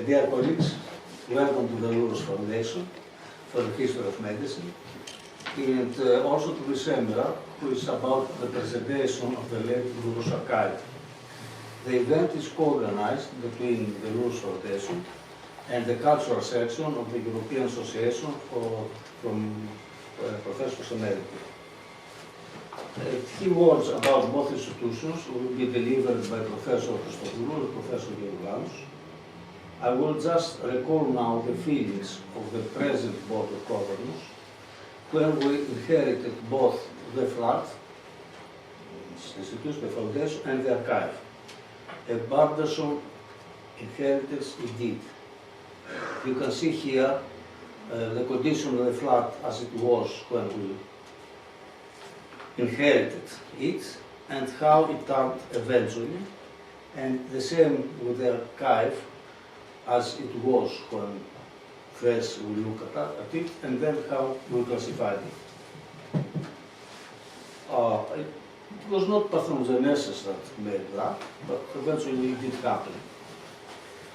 Dear colleagues, welcome to the LOUROS Foundation for the History of Medicine, and also to this seminar, which is about the preservation of the late LOUROS archive. The event is co-organized between the LOUROS Foundation and the cultural section of the European Association from Professors Emeritus. Few words about both institutions will be delivered by Professor Christodoulou and Professor LOUROS. I will just recall now the feelings of the present Board of Governors when we inherited both the flat, institution, the foundation, and the archive. A burdensome inheritance indeed. You can see here the condition of the flat as it was when we inherited it and how it turned eventually, and the same with the archive as it was when first we look at it, and then how we classified it. It was not pathogenesis that made that, but eventually it did happen.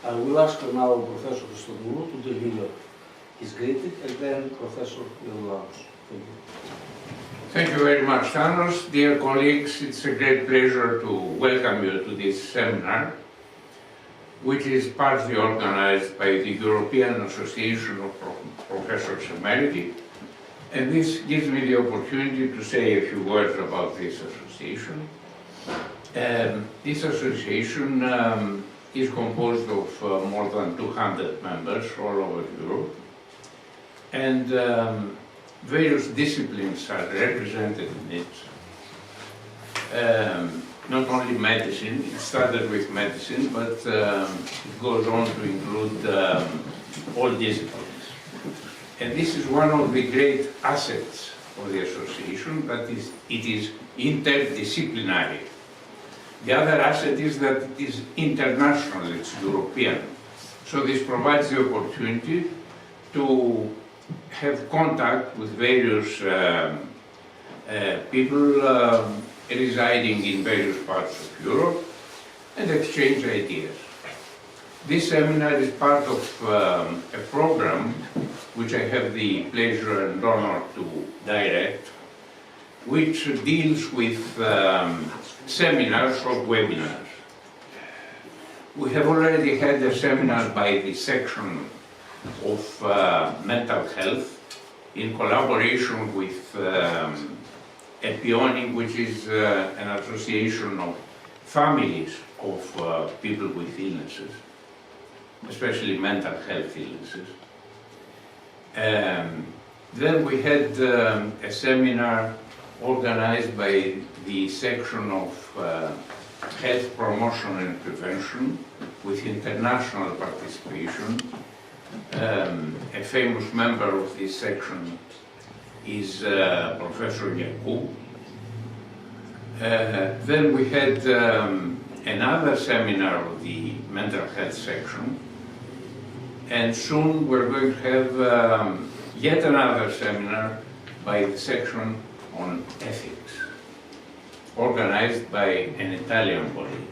I will ask now Professor Christodoulou to deliver his greeting, and then Professor LOUROS. Thank you. Thank you very much, Thanos. Dear colleagues, it's a great pleasure to welcome you to this seminar, which is partly organized by the European Association of Professors Emeritus, and this gives me the opportunity to say a few words about this association. This association is composed of more than 200 members all over Europe, and various disciplines are represented in it. Not only medicine, it started with medicine, but it goes on to include all disciplines. And this is one of the great assets of the association, that it is interdisciplinary. The other asset is that it is international, it's European. So this provides the opportunity to have contact with various people residing in various parts of Europe and exchange ideas. This seminar is part of a program which I have the pleasure and honor to direct, which deals with seminars or webinars. We have already had a seminar by the section of mental health in collaboration with E.A.P.E, which is an association of families of people with illnesses, especially mental health illnesses. Then we had a seminar organized by the section of health promotion and prevention with international participation. A famous member of this section is Professor E.A.P.E. Then we had another seminar of the mental health section, and soon we're going to have yet another seminar by the section on ethics, organized by an Italian colleague,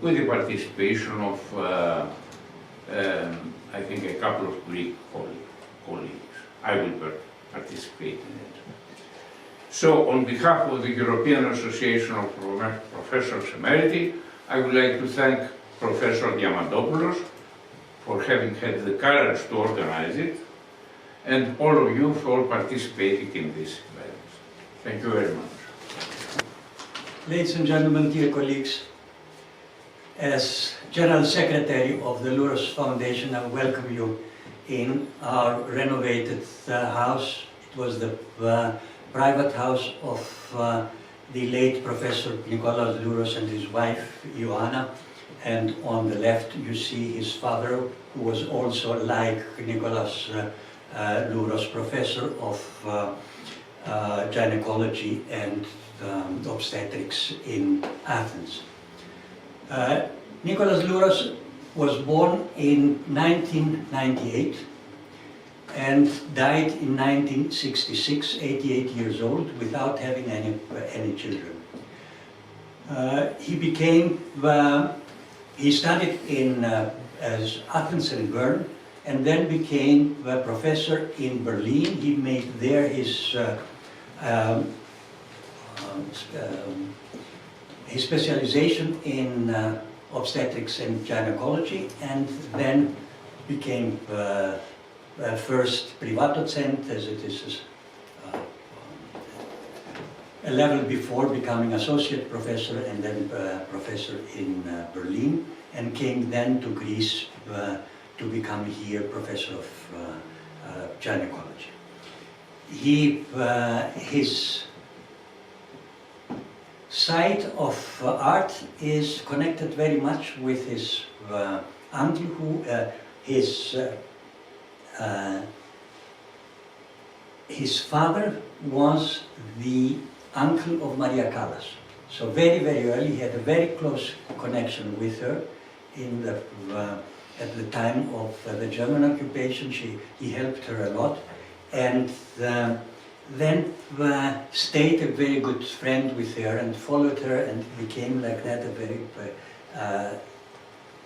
with the participation of I think a couple of Greek colleagues. I will participate in it. So on behalf of the European Association of Professors Emeritus, I would like to thank Professor Diamandopoulos for having had the courage to organize it, and all of you for participating in this event. Thank you very much. Ladies and gentlemen, dear colleagues, as General Secretary of the LOUROS Foundation, I welcome you in our renovated house. It was the private house of the late Professor Nikolaos Louros and his wife, Ioanna. And on the left, you see his father, who was also, like Nikolaos Louros, professor of gynecology and obstetrics in Athens. Nikolaos Louros was born in 1998 and died in 1966, 88 years old, without having any children. He studied in as Athens and Bern, and then became a professor in Berlin. He made there his specialization in obstetrics and gynecology, and then became first privatdozent, as it is a level before becoming associate professor, and then professor in Berlin, and came then to Greece to become here professor of gynecology. His side of art is connected very much with his uncle, who his father was the uncle of Maria Callas. So very, very early he had a very close connection with her in the, at the time of the German occupation. He helped her a lot, and then stayed a very good friend with her and followed her, and became like that a very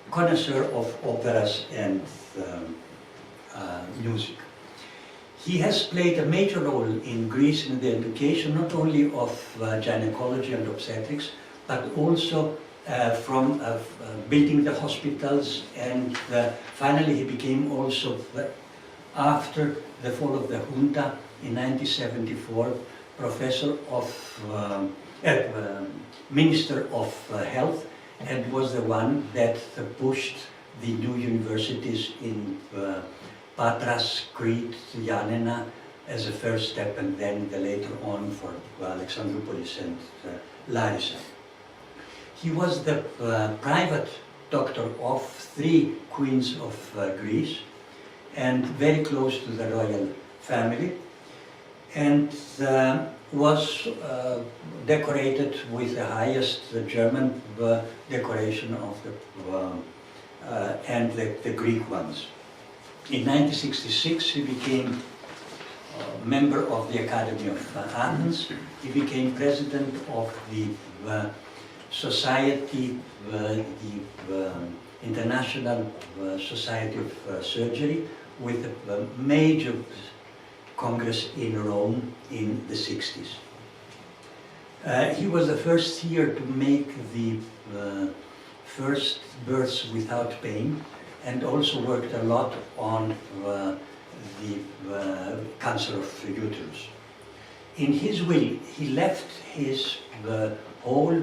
connoisseur of operas and music. He has played a major role in Greece in the education not only of gynecology and obstetrics, but also from building the hospitals, and finally he became also, after the fall of the junta in 1974, professor of, Minister of Health, and was the one that pushed the new universities in Patras, Crete, Yanina as a first step, and then later on for Alexandroupolis and Larissa. He was the private doctor of 3 queens of Greece, and very close to the royal family, and was decorated with the highest German decoration of the and the Greek ones. In 1966 he became a member of the Academy of Athens. He became president of the Society, the International Society of Surgery, with a major congress in Rome in the 60s. He was the first here to make the first births without pain, and also worked a lot on the cancer of the uterus. In his will, he left his whole,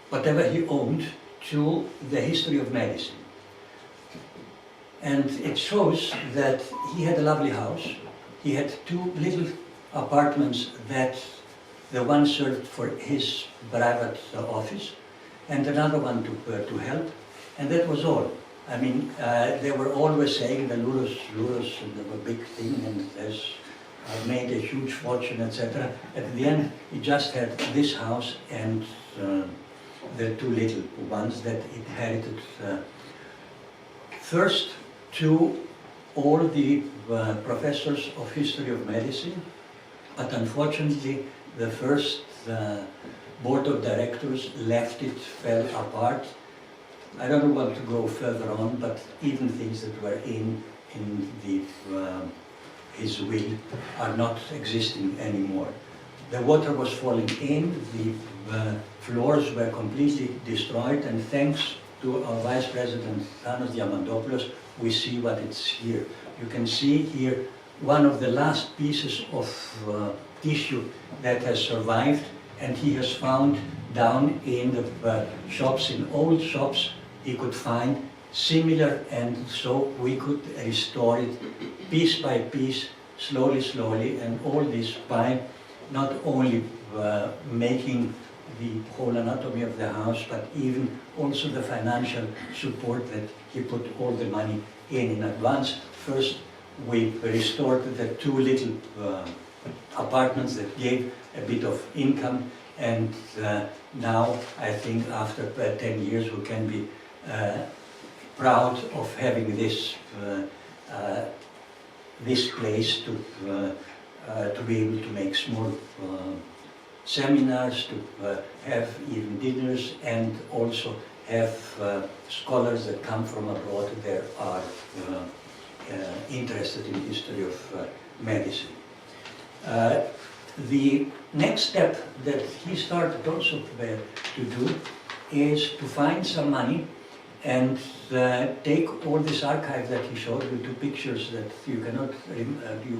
whatever he owned, to the history of medicine. And it shows that he had a lovely house. He had 2 little apartments that the one served for his private office, and another one to help, and that was all. I mean, they were always saying the LOUROS, the big thing, and has made a huge fortune, etc. At the end, he just had this house and the 2 little ones that inherited first to all the professors of history of medicine, but unfortunately the first board of directors left it, fell apart. I don't want to go further on, but even things that were in the his will are not existing anymore. The water was falling in, the floors were completely destroyed, and thanks to our Vice President Thanos Diamandopoulos, we see what it's here. You can see here one of the last pieces of tissue that has survived, and he has found down in the shops, in old shops, he could find similar, and so we could restore it piece by piece, slowly, slowly, and all this by not only making the whole anatomy of the house, but even also the financial support that he put all the money in advance. First, we restored the 2 little apartments that gave a bit of income, and now I think after 10 years we can be proud of having this this place to be able to make small seminars, to have even dinners, and also have scholars that come from abroad that are interested in history of medicine. The next step that he started also to do is to find some money and take all this archive that he showed you, two pictures that you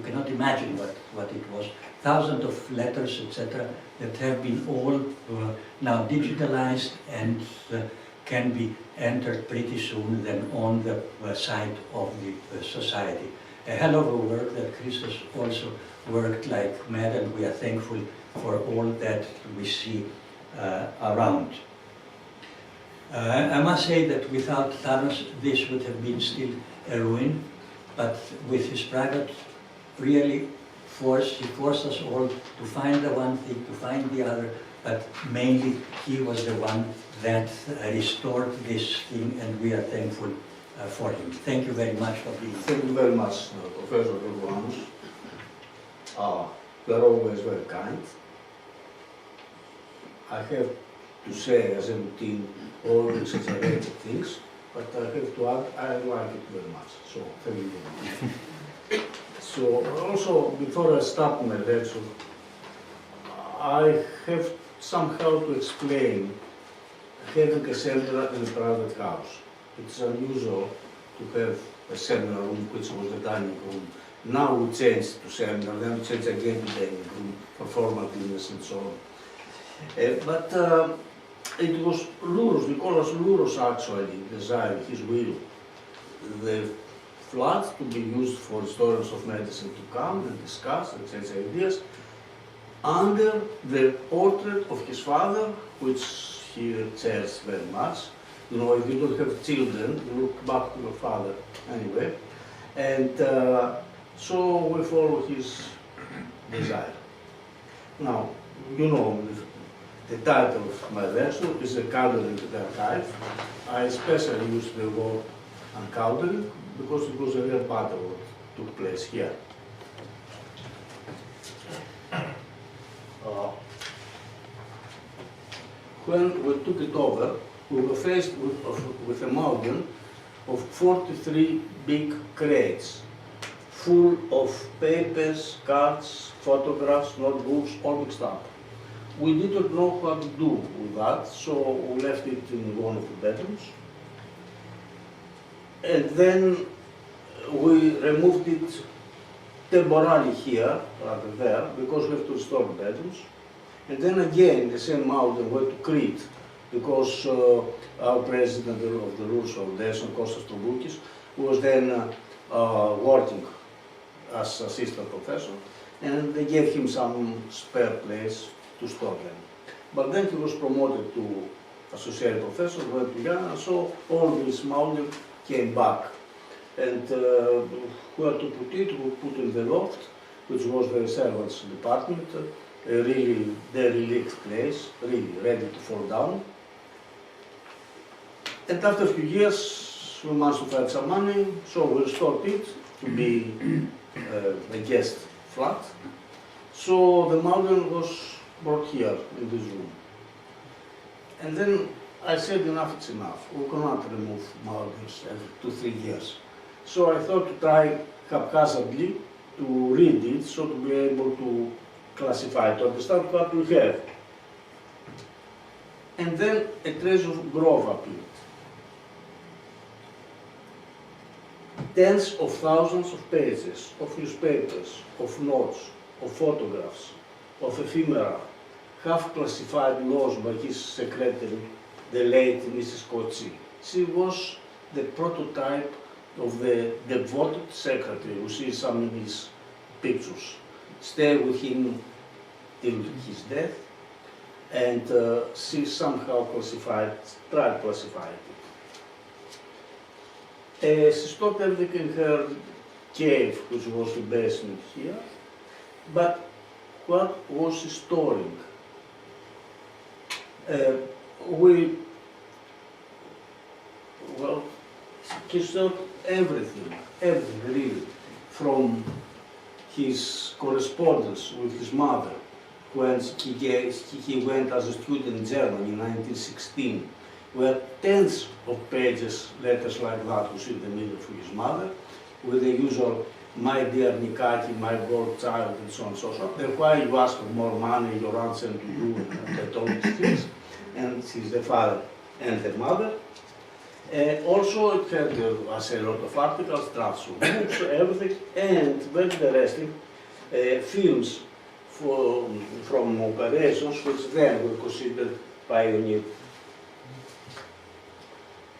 cannot imagine what it was, thousands of letters, etc., that have been all now digitalized and can be entered pretty soon then on the site of the society. A hell of a work that Christos also worked like mad, and we are thankful for all that we see around. I must say that without Thanos this would have been still a ruin, but with his private really force, he forced us all to find the one thing, to find the other, but mainly he was the one that restored this thing, and we are thankful for him. Thank you very much for being here. Thank you very much, Professor Lourouanus. You are always very kind. I have to say, as a routine, all exaggerated things, but I have to add, I like it very much. So, thank you very much. So, also, before I start my lecture, I have somehow to explain having a seminar in a private house. It's unusual to have a seminar room, which was the dining room. Now we changed to seminar, then we changed again to dining room for formal dinners and so on. But it was LOUROS, Nicholas LOUROS actually designed his will, the flat to be used for historians of medicine to come and discuss and change ideas, under the portrait of his father, which he cherished very much. You know, if you don't have children, you look back to your father anyway. And so we follow his desire. Now, you know, the title of my lecture is Encountering the Archive. I especially used the word encountering because it was a real battle that took place here. When we took it over, we were faced with a mountain of 43 big crates full of papers, cards, photographs, notebooks, all mixed up. We didn't know what to do with that, so we left it in one of the bedrooms. And then we removed it temporarily here, rather there, because we have to restore the bedrooms. And then again, the same mountain went to Crete, because our president of the LOUROS Foundation, Kostas Trouboukis, was then working as assistant professor, and they gave him some spare place to store them. But then he was promoted to associate professor, went to Ghana, so all this mountain came back. And where to put it, we put in the loft, which was the servants' department, a really derelict place, really ready to fall down. And after a few years, we managed to find some money, so we restored it to be a guest flat. So the mountain was brought here in this room. And then I said, enough, it's enough. We cannot remove mountains every 2-3 years. So I thought to try haphazardly to read it, so to be able to classify, to understand what we have. And then a treasure grove appeared. Tens of thousands of pages of newspapers, of notes, of photographs, of ephemera, half classified laws by his secretary, the late Mrs. Kotsi. She was the prototype of the devoted secretary. We see some of his pictures. Stay with him till his death, and she somehow tried to classify it. She stopped everything in her cave, which was the basement here, but what was she storing? He stored everything really, from his correspondence with his mother, when he went as a student in Germany in 1916, where tens of pages, letters like that, was in the middle for his mother, with the usual, my dear Nikaki, my bored child, and so on and so forth. Then why you ask for more money, your aunt sent to you, and all these things. And he's the father and the mother. Also, it had, as a lot of articles, drafts of books, everything, and very interesting films from operations which then were considered pioneer.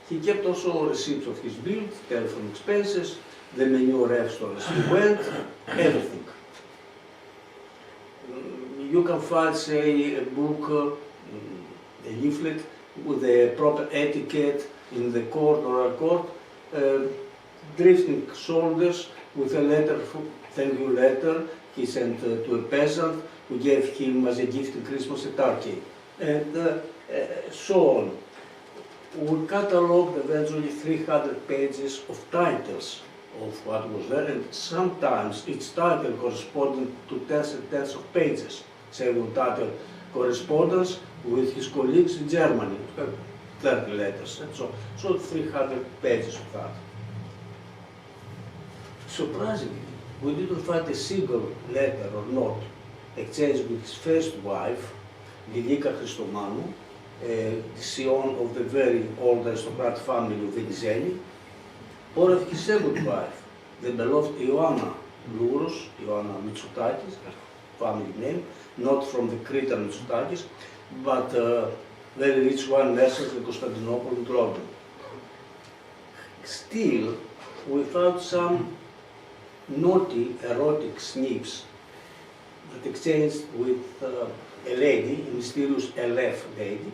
He kept also receipts of his bill, telephone expenses, the menu restaurants he went, everything. You can find, say, a book, a leaflet with the proper etiquette in the court or a court, drifting shoulders with a letter, thank you letter, he sent to a peasant who gave him as a gift in Christmas a turkey, and so on. We catalogued eventually 300 pages of titles of what was there, and sometimes each title corresponding to tens and tens of pages. Say one title, correspondence with his colleagues in Germany, 30 letters, and so 300 pages of that. Surprisingly, we didn't find a single letter or note exchanged with his first wife, Lilika Christomanou, the scion of the very old aristocratic family of Venizelos, or of his second wife, the beloved Ioanna LOUROS, Ioanna Mitsotakis, her family name, not from the Cretan Mitsotakis, but very rich wine merchant in Constantinople and London. Still, we found some naughty erotic snips that exchanged with a lady, a mysterious LF lady,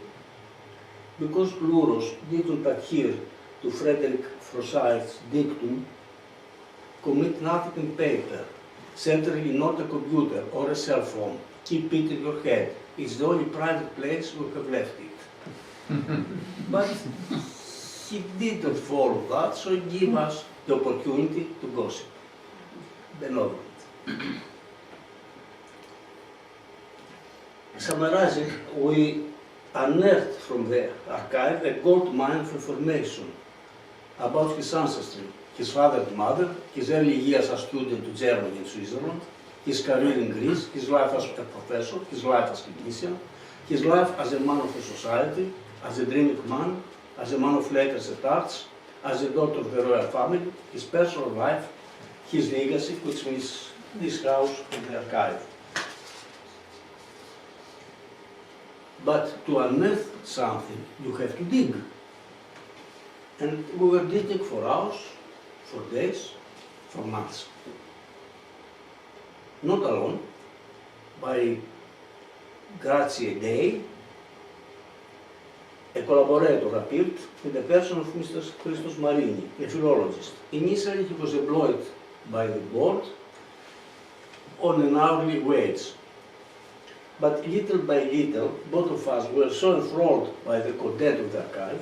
because LOUROS didn't adhere to Frederick Forsyth's dictum, commit nothing in paper, certainly not a computer or a cell phone, keep it in your head. It's the only private place we have left it. But he didn't follow that, so he gave us the opportunity to gossip. Benevolent. Summarizing, we unearthed from the archive a gold mine of information about his ancestry, his father and mother, his early years as student to Germany and Switzerland, his career in Greece, his life as a professor, his life as a clinician, his life as a man of the society, as a dreaming man, as a man of letters and arts, as a daughter of the royal family, his personal life, his legacy, which means this house in the archive. But to unearth something, you have to dig. And we were digging for hours, for days, for months. Not alone, by grazie Dei, a collaborator appeared in the person of Mr. Christos Marini, a philologist. Initially, he was employed by the board on an hourly wage. But little by little, both of us were so enthralled by the content of the archive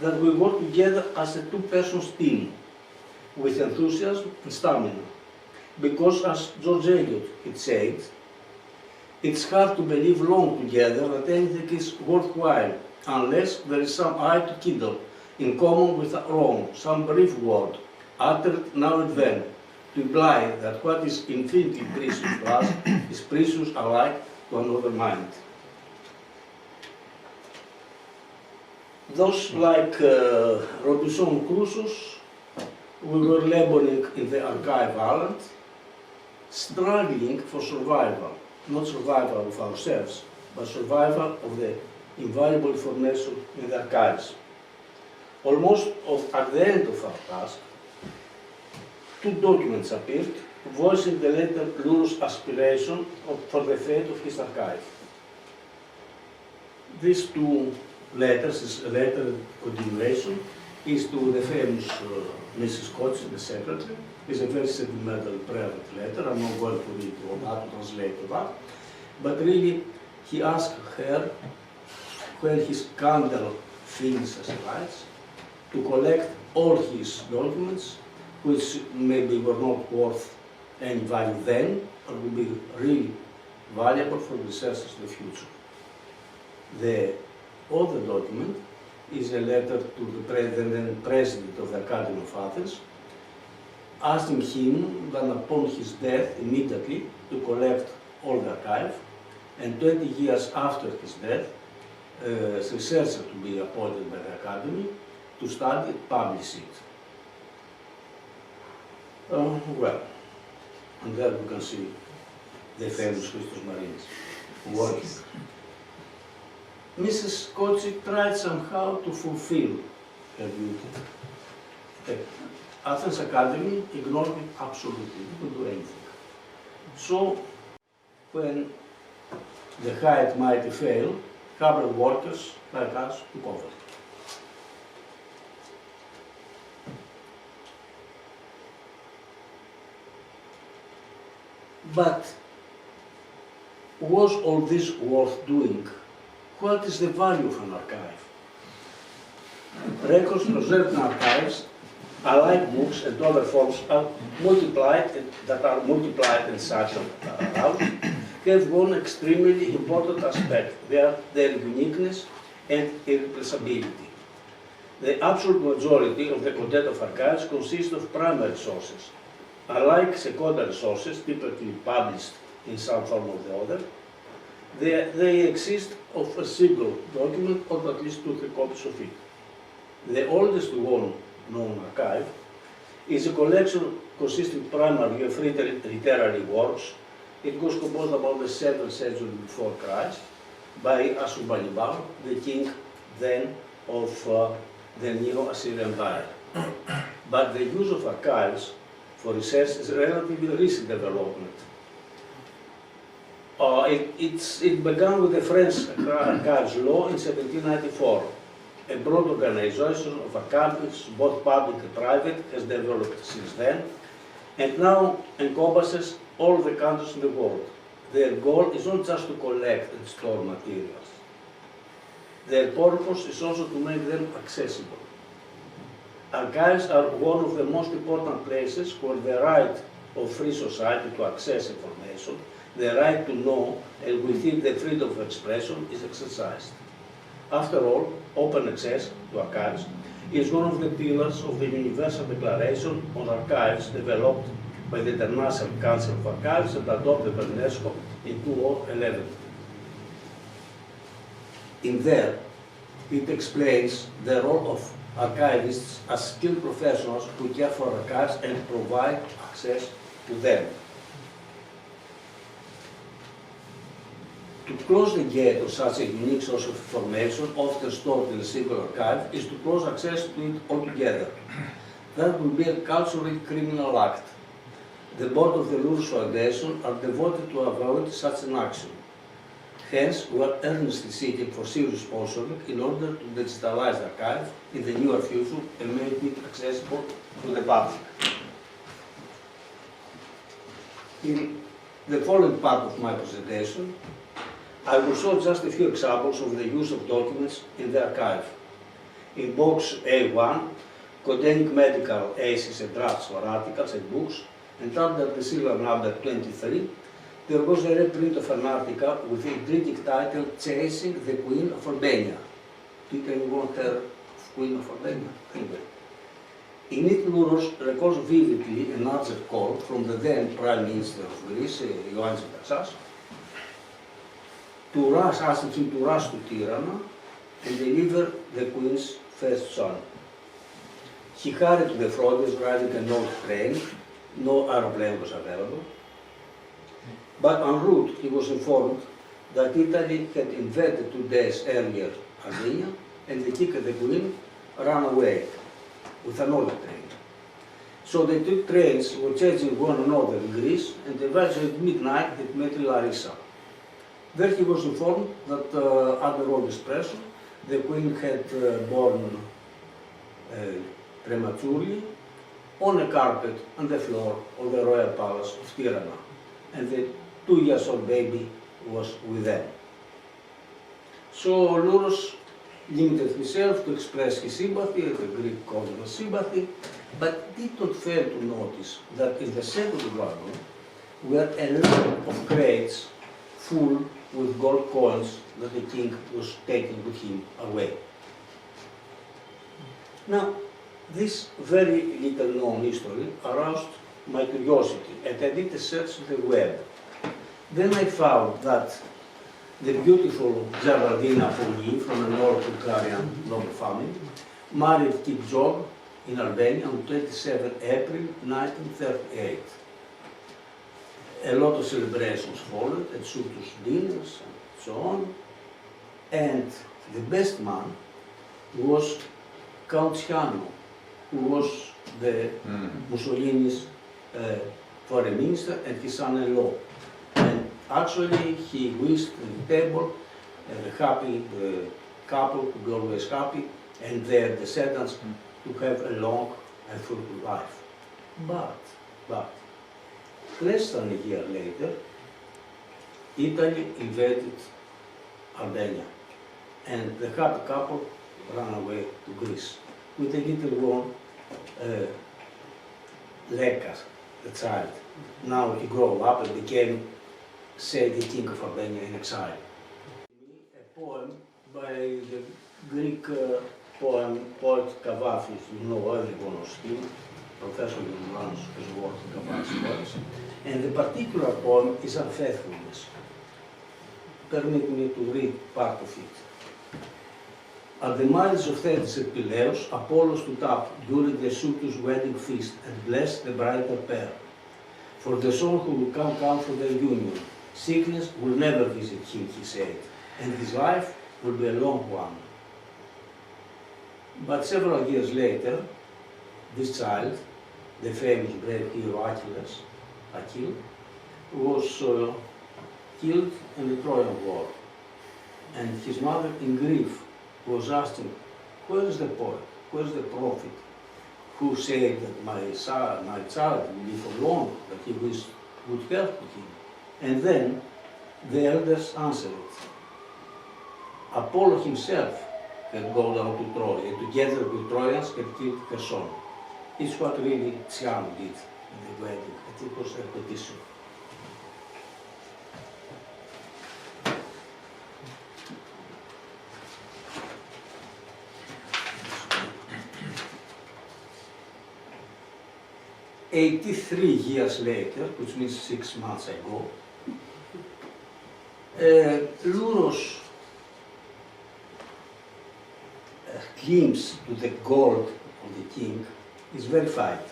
that we worked together as a two-person team with enthusiasm and stamina. Because, as George Eliot had said, it's hard to believe long together that anything is worthwhile unless there is some eye to kindle in common with our own, some brief word uttered now and then to imply that what is infinitely precious to us is precious alike to another mind. Those like Robinson Crusoe, we were laboring in the archive island, struggling for survival, not survival of ourselves, but survival of the invaluable information in the archives. Almost at the end of our task, two documents appeared voicing the later LOUROS aspiration for the fate of his archive. These two letters, this letter continuation, is to the famous Mrs. Koch, the secretary. It's a very sentimental private letter. I'm not going to read all that, to translate to that. But really, he asked her, when his candle finishes, as he writes, to collect all his documents, which maybe were not worth any value then, or would be really valuable for researchers in the future. The other document is a letter to the president of the Academy of Athens, asking him that upon his death immediately to collect all the archive, and 20 years after his death, a researcher to be appointed by the Academy to study and publish it. Well, and there we can see the famous Christos Marinis working. Mrs. Kochi tried somehow to fulfill her duty. The Athens Academy ignored it absolutely, didn't do anything. So, when the height might fail, covered workers like us took over. But was all this worth doing? What is the value of an archive? Records preserved in archives, alike books and other forms, that are multiplied and such out, have one extremely important aspect, their uniqueness and irreplaceability. The absolute majority of the content of archives consists of primary sources. Unlike secondary sources, typically published in some form or the other, they exist of a single document or at least 2 or 3 copies of it. The oldest known archive is a collection consisting primarily of literary works. It was composed about the 7th century before Christ by Assurbanipal, the king then of the Neo-Assyrian Empire. But the use of archives for research is a relatively recent development. It began with the French Archives Law in 1794. A broad organization of archives, both public and private, has developed since then, and now encompasses all the countries in the world. Their goal is not just to collect and store materials. Their purpose is also to make them accessible. Archives are one of the most important places where the right of free society to access information, the right to know, and within the freedom of expression is exercised. After all, open access to archives is one of the pillars of the Universal Declaration on Archives developed by the International Council of Archives and adopted by UNESCO in 2011. In there, it explains the role of archivists as skilled professionals who care for archives and provide access to them. To close the gate of such a unique source of information, often stored in a single archive, is to close access to it altogether. That would be a culturally criminal act. The board of the LOUROS Foundation are devoted to avoid such an action. Hence, we are earnestly seeking for serious sponsoring in order to digitalize the archive in the near future and make it accessible to the public. In the following part of my presentation, I will show just a few examples of the use of documents in the archive. In box A1, containing medical aces and drafts for articles and books, and under the serial number 23, there was a reprint of an article with the intriguing title, Chasing the Queen of Albania. Did anyone hear of Queen of Albania? Anyway. In it, LOUROS records vividly an urgent call from the then Prime Minister of Greece, Ioannis Patsas, to rush, asking him to rush to Tirana and deliver the Queen's first son. He hurried to the front, riding an old train, no aeroplane was available. But en route, he was informed that Italy had invaded 2 days earlier Albania, and the king and the queen ran away with another train. So the 2 trains were chasing one another in Greece, and eventually at midnight they met in Larissa. There he was informed that under all this pressure, the queen had born prematurely on a carpet on the floor of the royal palace of Tirana, and the 2-year-old baby was with them. So LOUROS limited himself to express his sympathy, the Greek called sympathy, but did not fail to notice that in the second wagon were a lot of crates full with gold coins that the king was taking with him away. Now, this very little known history aroused my curiosity, and I did a search on the web. Then I found that the beautiful Geraldina Poggi from a North Bulgarian noble family married King George in Albania on 27 April 1938. A lot of celebrations followed, and sumptuous dinners and so on. And the best man was Count Ciano, who was the Mussolini's foreign minister and his son-in-law. And actually he wished at the table a happy couple to be always happy, and their descendants to have a long and fruitful life. But, less than a year later, Italy invaded Albania, and the happy couple ran away to Greece with a little one, Leka, the child. Now he grew up and became, say, the king of Albania in exile. A poem by the Greek poet Kavafis, you know everyone knows him, Professor Ioannis has worked on Kavafis poems, and the particular poem is Unfaithfulness. Permit me to read part of it. At the marriage of Thetis and Peleus, Apollo stood up during the sumptuous wedding feast and blessed the bridal pair. For the son who will come for their union, sickness will never visit him, he said, and his life will be a long one. But several years later, this child, the famous brave hero Achilles, was killed in the Trojan War, and his mother, in grief, was asking, where is the poet, where is the prophet, who said that my child will live for long, that he wished good health to him. And then the elders answered, Apollo himself had gone down to Troy, and together with Trojans had killed her son. It's what really Ciano did in the wedding, and it was a petition. "83 years later, which means 6 months ago, LOUROS glimpse to the gold of the king is verified.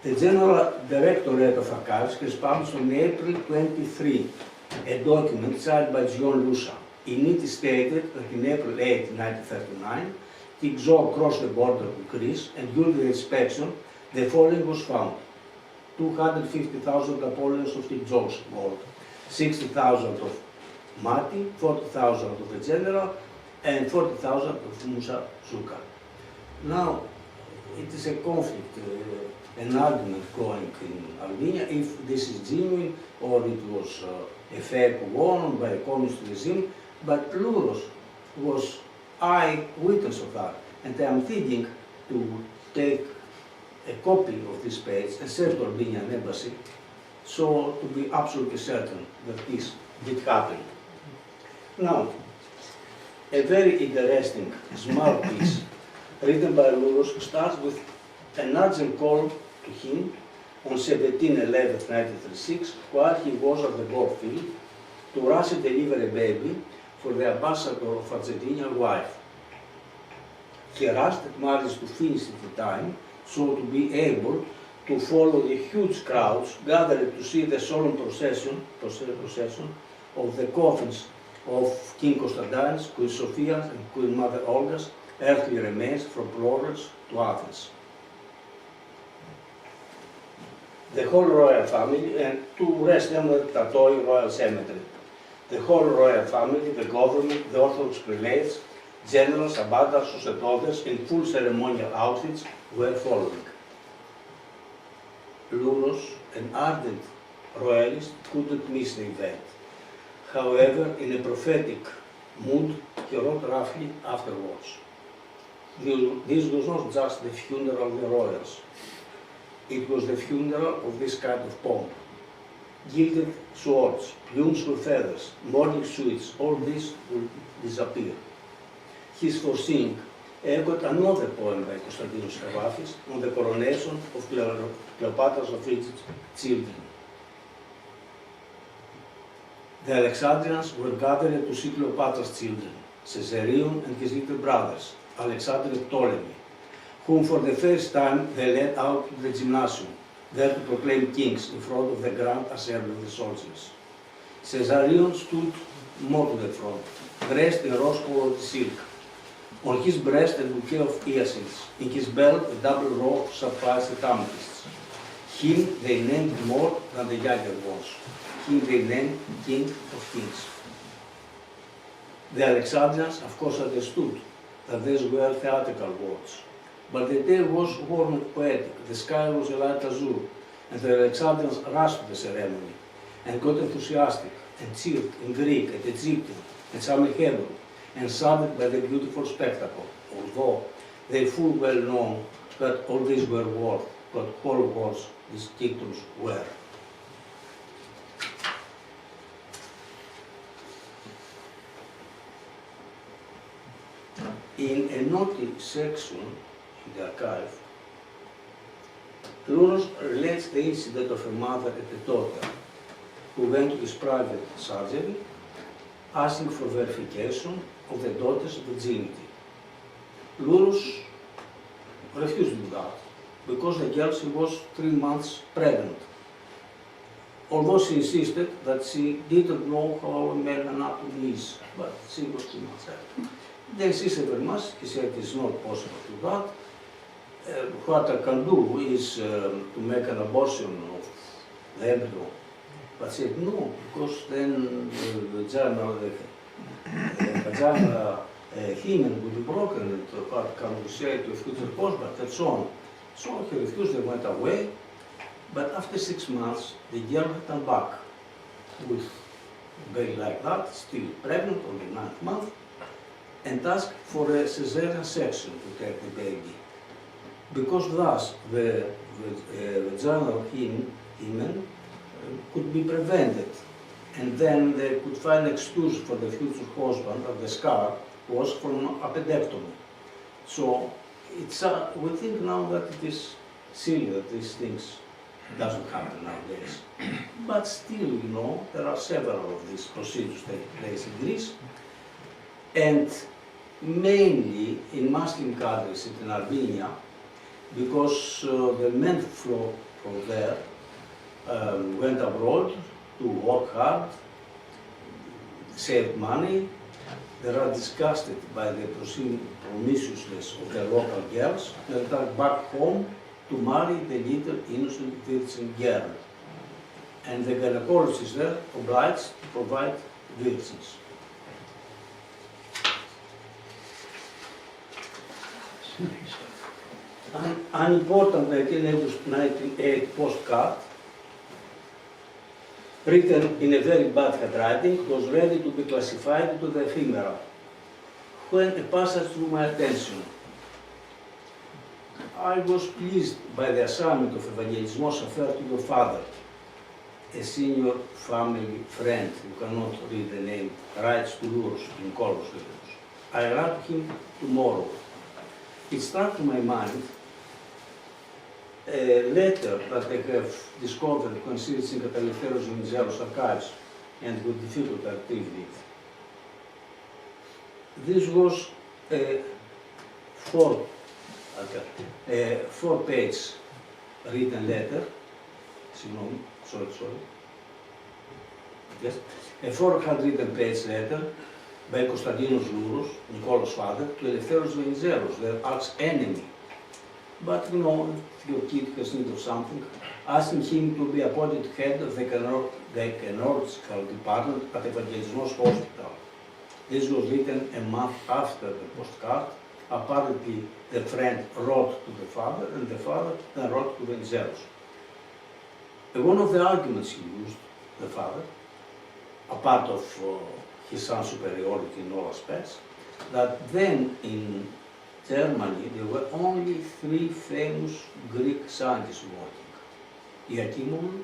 The General Directorate of Archives has published on April 23 a document signed by John Lusa. In it is stated that in April 8, 1939, King George crossed the border to Greece, and during the inspection, the following was found: 250,000 Napoleons of King George's gold, 60,000 of Mati, 40,000 of the general, and 40,000 of Musa Zuka. Now, it is a conflict, an argument going in Albania if this is genuine or it was a fake won by a communist regime, but LOUROS was eyewitness of that, and I am thinking to take a copy of this page and send to Albanian embassy, so to be absolutely certain that this did happen. Now, a very interesting small piece written by LOUROS starts with an urgent call to him on 17/11/1936, while he was at the ball field, to rush and deliver a baby for the ambassador of Argentinian wife. He rushed and managed to finish at the time, so to be able to follow the huge crowds gathered to see the solemn procession of the coffins of King Constantinos, Queen Sophia's and Queen Mother Olga's earthly remains from Florence to Athens. The whole royal family, and to rest them at Tatoi Royal Cemetery. The whole royal family, the government, the Orthodox prelates, generals, ambassadors and others in full ceremonial outfits were following. LOUROS, an ardent royalist, couldn't miss the event. However, in a prophetic mood, he wrote roughly afterwards. This was not just the funeral of the royals. It was the funeral of this kind of pomp. gilded swords, plumes with feathers, morning suits, all this will disappear. He's foreseeing. Got another poem by Konstantinos Kavafis on the coronation of Cleopatra's of Egypt's children. The Alexandrians were gathered to see Cleopatra's children, Caesarion and his little brothers, Alexander and Ptolemy, whom for the first time they led out to the gymnasium, there to proclaim kings in front of the grand assembly of the soldiers. Caesarion stood more to the front, dressed in rose-colored silk. On his breast a bouquet of hyacinths, in his belt a double row of sapphires and amethysts. Him they named more than the younger ones. Him they named King of Kings. The Alexandrians, of course, understood that these were theatrical words, but the day was warm and poetic, the sky was a light azure, and the Alexandrians rushed to the ceremony and got enthusiastic and cheered in Greek and Egyptian and some in Hebrew, and saddened by the beautiful spectacle, although they full well know that all these were words, but whole words these titles were. In a naughty section in the archive, LOUROS relates the incident of a mother and a daughter who went to his private surgery asking for verification of the daughter's virginity. LOUROS refused to do that because the girl, she was 3 months pregnant, although she insisted that she didn't know how a male anatomy is, but she was 3 months pregnant. They insisted very much. He said it's not possible to do that. What I can do is to make an abortion of the embryo. But she said no, because then the vagina hymen would be broken, and what can we say to a future husband, and so on. So he refused, they went away, but after 6 months, the girl had come back with a baby like that, still pregnant on the 9th month, and asked for a caesarean section to take the baby, because thus the vaginal hymen could be prevented, and then they could find excuse for the future husband that the scar was from appendectomy. So it's we think now that it is silly that these things doesn't happen nowadays. But still, you know, there are several of these procedures taking place in Greece, and mainly in Muslim countries in Albania, because the men flow from there went abroad to work hard, saved money. They are disgusted by the promiscuousness of their local girls, and are back home to marry the little innocent virgin girl. And the gynecologist there obliged to provide virgins. An important 1998 postcard, written in a very bad handwriting, was ready to be classified into the ephemera, when a passage drew my attention. I was pleased by the assignment of Evangelismos affair to your father, a senior family friend who cannot read the name, writes to LOUROS in Colos. I write to him tomorrow. It struck to my mind a letter that I have discovered when searching at LOUROS Venizelos archives, and with difficulty I retrieved it. This was a four-page written letter. Yes, a 400-page letter by Konstantinos LOUROS, Nikolaos' father, to Eleftheros Venizelos, their arch enemy. But you know, if your kid has need of something, asking him to be appointed head of the gynecological department at Evangelismos Hospital. This was written a month after the postcard. Apparently, the friend wrote to the father, and the father then wrote to Venizelos. One of the arguments he used, the father, apart of his son's superiority in all aspects, that then in Germany there were only 3 famous Greek scientists working: E.A.P.E,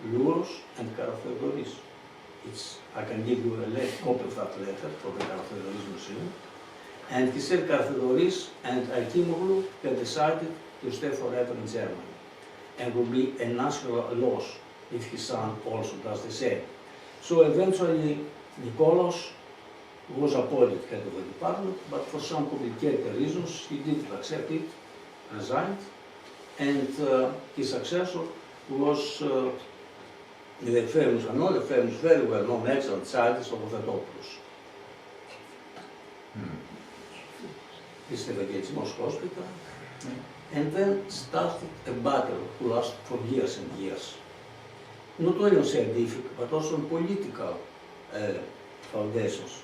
LOUROS and Karatheodoris. I can give you a copy of that letter for the Karatheodoris Museum. And he said Karatheodoris and E.A.P.E had decided to stay forever in Germany and would be a national loss if his son also does the same. So eventually Nikolaos was appointed head of the department, but for some complicated reasons he didn't accept it, resigned, and his successor was the famous, another famous, very well-known, excellent scientist of Othotopoulos. He stayed against Moscow Hospital, and then started a battle who lasted for years and years. Not only on scientific, but also on political foundations.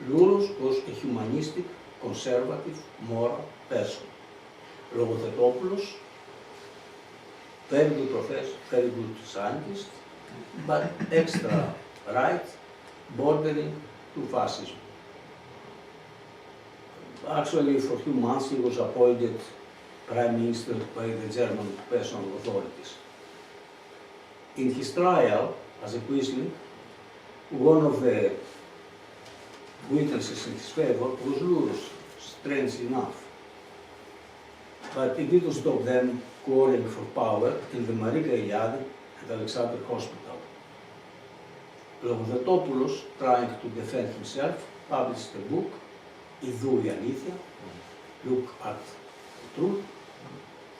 LOUROS was a humanistic, conservative, moral person. Logothotopoulos, very good professor, very good scientist, but extra right, bordering to fascism. Actually, for a few months he was appointed Prime Minister by the German personal authorities. In his trial as a quisling, one of the witnesses in his favor was LOUROS, strange enough. But it didn't stop them quarreling for power in the Marika Iliadi and Alexander Hospital. Logothotopoulos, trying to defend himself, published a book, ΙΔΡΥΜΑ, Look at the Truth.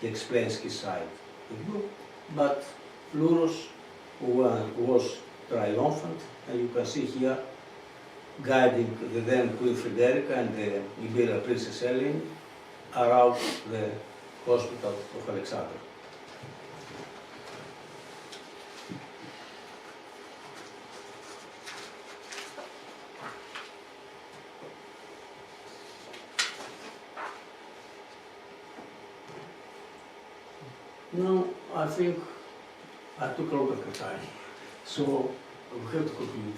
He explains his side of the book, but LOUROS was triumphant, and you can see here guiding the then Queen Frederica and the Imperial Princess Helen around the hospital of Alexander. Now, I think I took a lot of your time, so we have to conclude.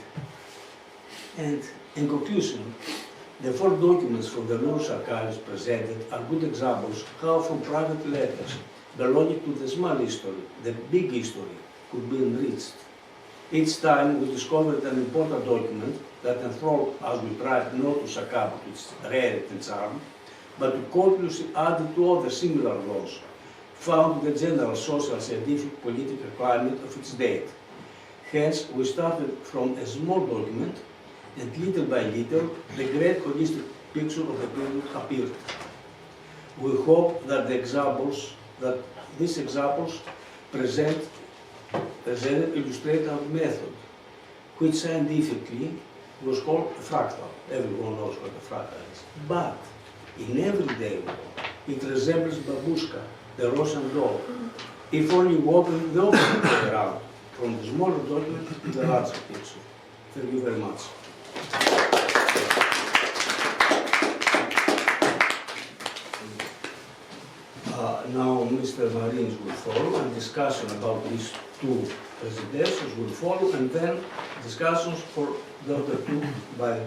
And in conclusion, the four documents from the LOUROS archives presented are good examples how from private letters belonging to the small history, the big history could be enriched. Each time we discovered an important document that enthralled as we tried not to succumb to its rarity and charm, but to copiously add it to other similar laws found in the general social, scientific, political climate of its date. Hence, we started from a small document, and little by little, the great holistic picture of the period appeared. We hope that these examples presented illustrate our method, which scientifically was called a fractal. Everyone knows what a fractal is. But in everyday work, it resembles babushka, the Russian doll, if only we open the opposite way around, from the smaller document to the larger picture. Thank you very much. Now Mr. Marinis will follow, and discussion about these two presentations will follow, and then discussions for the other two by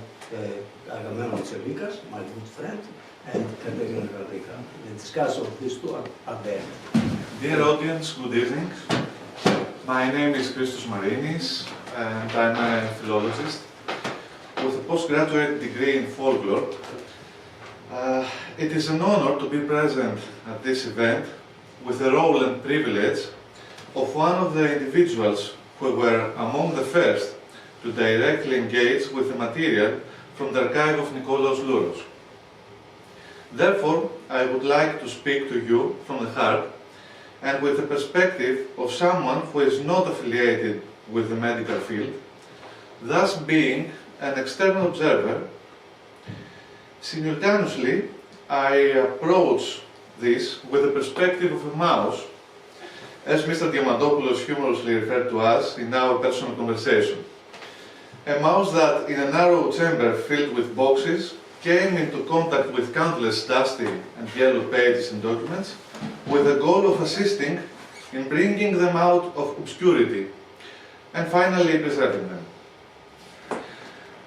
Agamemnon Tselikas, my good friend, and Katerina Gradika. The discussion of these two are at the end. Dear audience, good evening. My name is Christos Marinis, and I'm a philologist with a postgraduate degree in folklore. It is an honor to be present at this event with the role and privilege of one of the individuals who were among the first to directly engage with the material from the archive of Nikolaos Louros. Therefore, I would like to speak to you from the heart and with the perspective of someone who is not affiliated with the medical field, thus being an external observer. Simultaneously, I approach this with the perspective of a mouse, as Mr. Diamantopoulos humorously referred to us in our personal conversation. A mouse that, in a narrow chamber filled with boxes, came into contact with countless dusty and yellow pages and documents, with the goal of assisting in bringing them out of obscurity, and finally preserving them.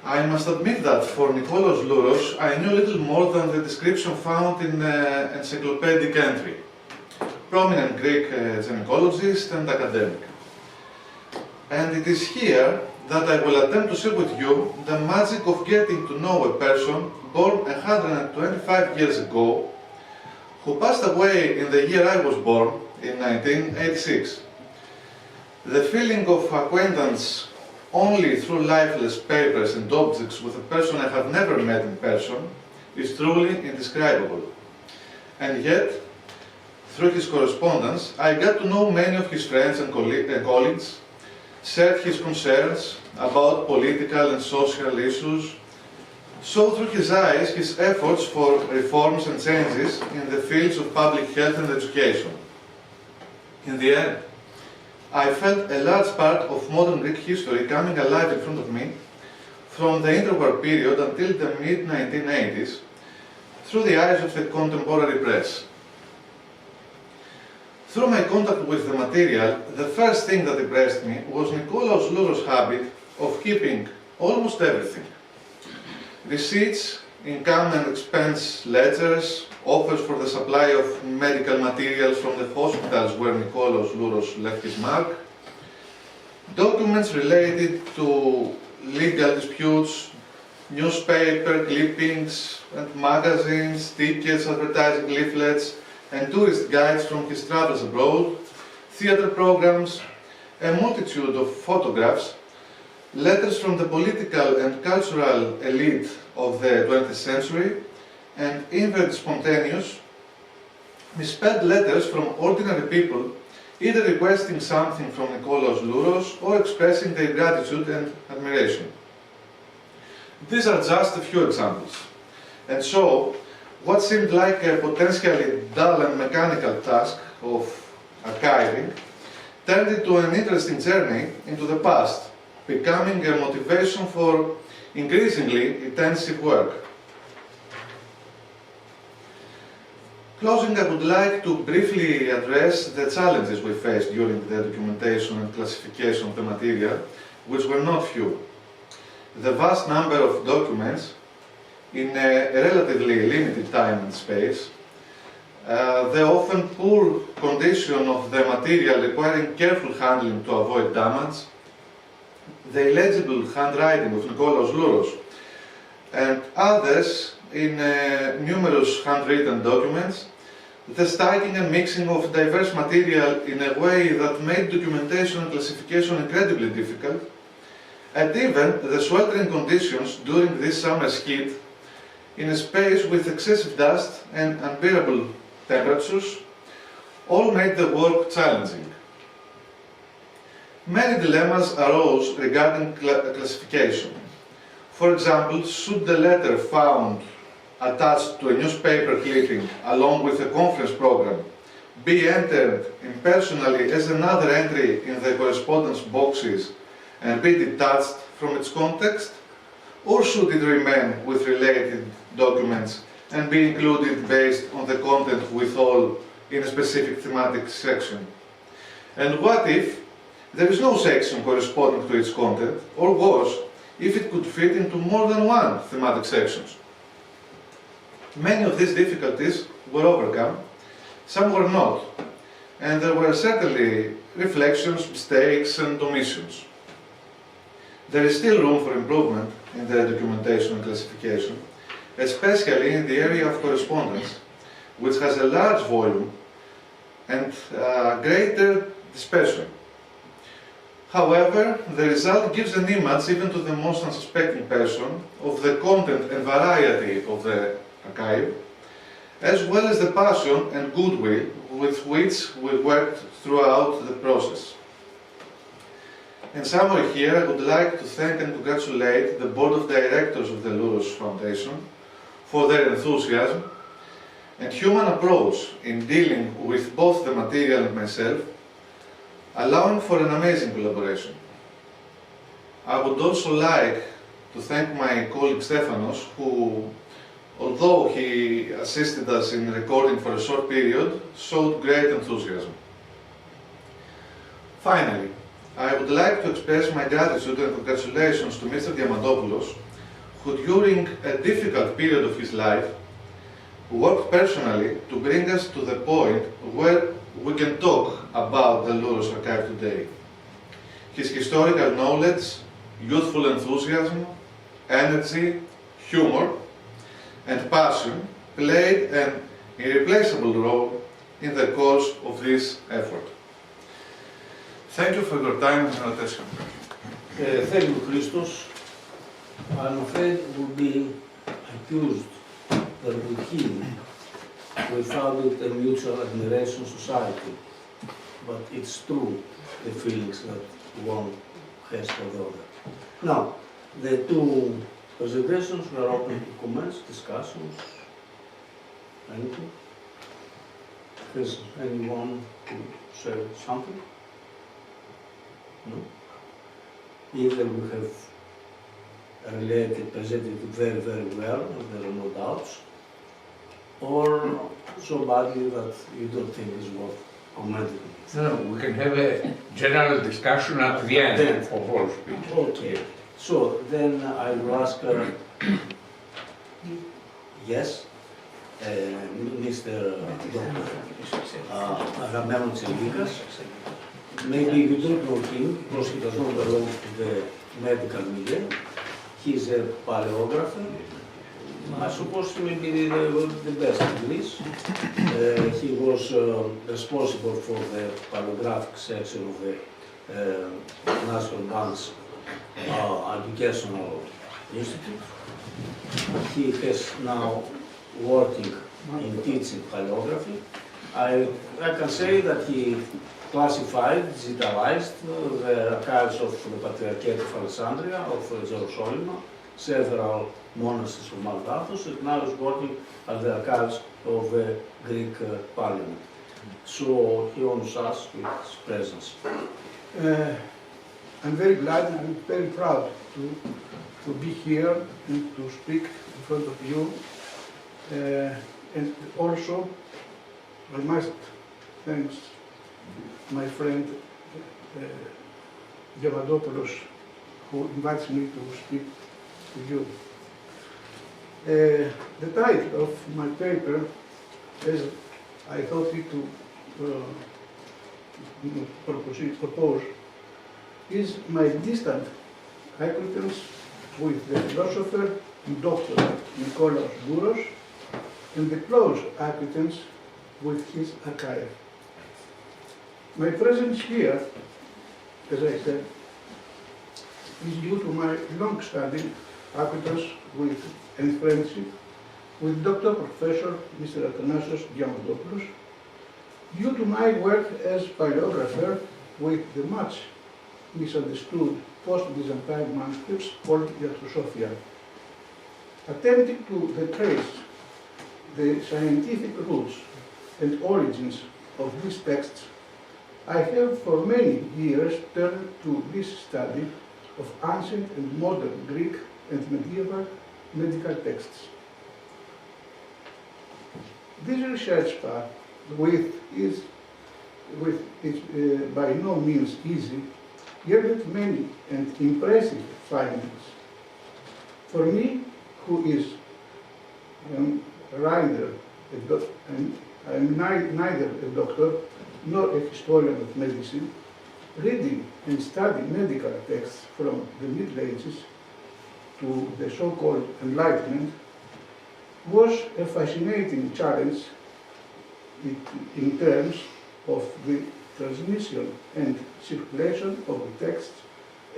I must admit that for Nikolaos Louros, I knew little more than the description found in an encyclopedic entry. Prominent Greek gynecologist and academic. And it is here that I will attempt to share with you the magic of getting to know a person born 125 years ago, who passed away in the year I was born, in 1986. The feeling of acquaintance only through lifeless papers and objects with a person I have never met in person is truly indescribable. And yet, through his correspondence, I got to know many of his friends and colleagues, shared his concerns about political and social issues, saw through his eyes his efforts for reforms and changes in the fields of public health and education. In the end, I felt a large part of modern Greek history coming alive in front of me, from the interwar period until the mid-1980s, through the eyes of the contemporary press. Through my contact with the material, the first thing that impressed me was Nikolaos LOUROS' habit of keeping almost everything. Receipts, income and expense ledgers, offers for the supply of medical materials from the hospitals where Nikolaos LOUROS left his mark, documents related to legal disputes, newspaper clippings and magazines, tickets, advertising leaflets, and tourist guides from his travels abroad, theatre programs, a multitude of photographs, letters from the political and cultural elite of the 20th century, and even spontaneous, misspelled letters from ordinary people, either requesting something from Nikolaos LOUROS or expressing their gratitude and admiration. These are just a few examples. And so, what seemed like a potentially dull and mechanical task of archiving turned into an interesting journey into the past, becoming a motivation for increasingly intensive work. Closing, I would like to briefly address the challenges we faced during the documentation and classification of the material, which were not few. The vast number of documents in a relatively limited time and space, the often poor condition of the material requiring careful handling to avoid damage, the illegible handwriting of Nikolaos LOUROS, and others in numerous handwritten documents, the stacking and mixing of diverse material in a way that made documentation and classification incredibly difficult, and even the sweltering conditions during this summer's heat in a space with excessive dust and unbearable temperatures, all made the work challenging. Many dilemmas arose regarding classification. For example, should the letter found attached to a newspaper clipping along with a conference program be entered impersonally as another entry in the correspondence boxes and be detached from its context, or should it remain with related documents and be included based on the content withal in a specific thematic section? And what if there is no section corresponding to its content, or worse, if it could fit into more than one thematic sections? Many of these difficulties were overcome, some were not, and there were certainly reflections, mistakes and omissions. There is still room for improvement in the documentation and classification, especially in the area of correspondence, which has a large volume and greater dispersion. However, the result gives an image, even to the most unsuspecting person, of the content and variety of the archive, as well as the passion and goodwill with which we worked throughout the process. In summary here, I would like to thank and congratulate the Board of Directors of the LOUROS Foundation for their enthusiasm and human approach in dealing with both the material and myself, allowing for an amazing collaboration. I would also like to thank my colleague Stefanos, who, although he assisted us in recording for a short period, showed great enthusiasm. Finally, I would like to express my gratitude and congratulations to Mr. Diamandopoulos, who during a difficult period of his life worked personally to bring us to the point where we can talk about the LOUROS archive today. His historical knowledge, youthful enthusiasm, energy, humor, and passion played an irreplaceable role in the course of this effort. Thank you for your time and attention. Thank you, Christos. I'm afraid we'll be accused that with him we founded a mutual admiration society. But it's true, the feelings that one has for the other. Now, the two presentations were open to comments, discussions, anything. Is anyone who say something? No? Either we have presented it very, very well, and there are no doubts, or so badly that you don't think is worth commenting. No, we can have a general discussion at the end Then. of all speeches. Okay, so then I will ask, yes, Mr. Agamenon Tselvikas. Maybe you don't know him because he does not belong to the medical media. He's a paleographer. I suppose he may be the best in Greece. He was responsible for the paleographic section of the National Bank's Educational Institute. He is now working in teaching paleography. I can say that he classified, digitalized the archives of the Patriarchate of Alexandria, of Jerusalem, several monasteries from Mount Athos, and now is working at the archives of the Greek Parliament. So he honors us with his presence. I'm very glad and I'm very proud to be here and to speak in front of you. And also, I must thank my friend Diamandopoulos, who invites me to speak to you. The title of my paper, as I thought it to propose, is my distant acquaintance with the philosopher and doctor Nikolaos LOUROS and the close acquaintance with his archive. My presence here, as I said, is due to my long-standing acquaintance with and friendship with Dr. Professor Mr. Athanasios Diamandopoulos, due to my work as paleographer with the much misunderstood post-Byzantine manuscripts called Iatrosophia. Attempting to trace the scientific roots and origins of these texts, I have for many years turned to this study of ancient and modern Greek and medieval medical texts. This research path, with its by no means easy, yielded many and impressive findings. For me, who is neither a doctor nor a historian of medicine, reading and studying medical texts from the Middle Ages to the so-called Enlightenment was a fascinating challenge in terms of the transmission and circulation of the texts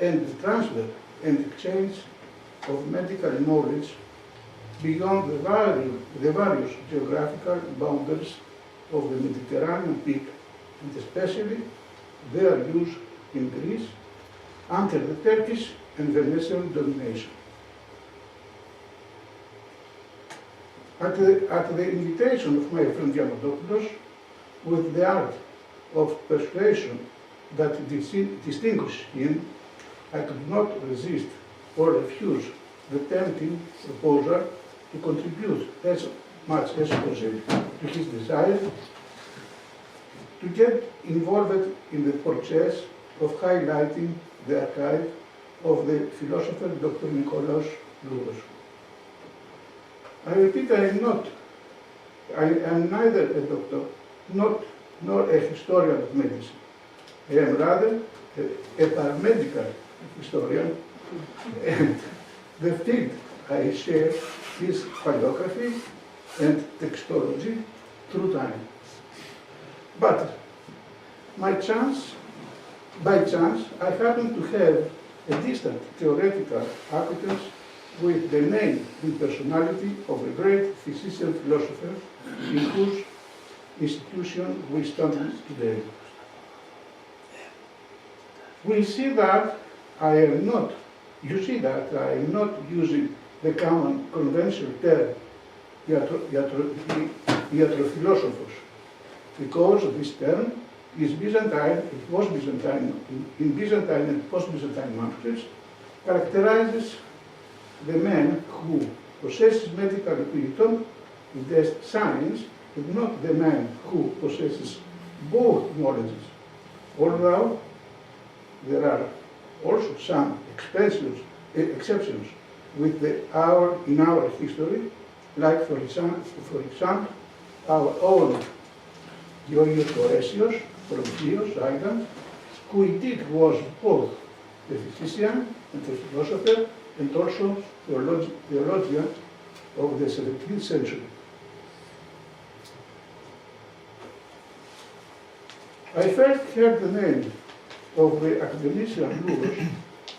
and the transfer and exchange of medical knowledge beyond the various geographical boundaries of the Mediterranean peak, and especially their use in Greece under the Turkish and Venetian domination. At the invitation of my friend Diamandopoulos, with the art of persuasion that distinguished him, I could not resist or refuse the tempting proposal to contribute as much as possible to his desire to get involved in the process of highlighting the archive of the philosopher Dr. Nikolaos LOUROS. I repeat, I am neither a doctor nor a historian of medicine. I am rather a paramedical historian, and the field I share is paleography and textology through time. But by chance, I happen to have a distant theoretical acquaintance with the name and personality of a great physician philosopher in whose institution we stand today. You see that I am not using the common conventional term iatrophilosophos, because this term is Byzantine, it was Byzantine, in Byzantine and post-Byzantine manuscripts, characterizes the man who possesses medical wisdom, does science, and not the man who possesses both knowledges. Although there are also some exceptions with in our history, like for example, our own Georgios Coresios from Chios Island, who indeed was both a physician and a philosopher and also theologian of the 17th century. I first heard the name of the academician LOUROS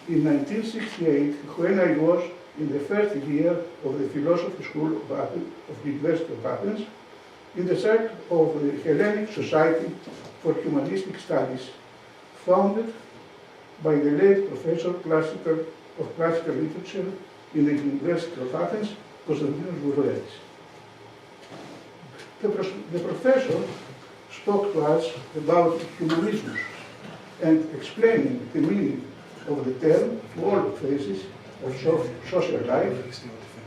in 1968 when I was in the first year of the philosophy school of the University of Athens, in the site of the Hellenic Society for Humanistic Studies, founded by the late professor of classical literature in the University of Athens, Konstantinos Vouroudis. The professor spoke to us about humanism and explaining the meaning of the term to all phases of social life,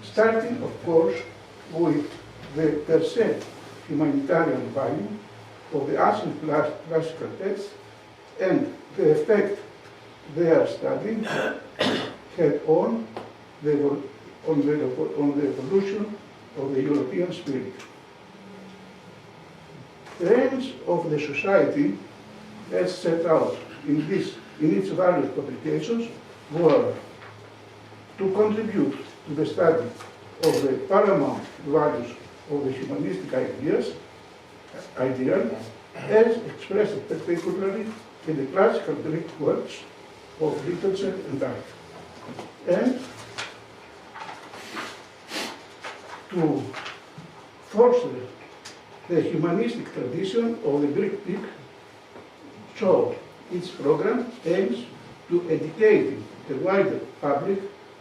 starting, of course, with the per se humanitarian value of the ancient classical texts and the effect their study had on the evolution of the European spirit. The aims of the Society, as set out in its various publications, were to contribute to the study of the paramount values of the humanistic ideal, as expressed particularly in the classical Greek works of literature and art, and to foster the humanistic tradition of the Greek peak. So its program aims to educate the wider public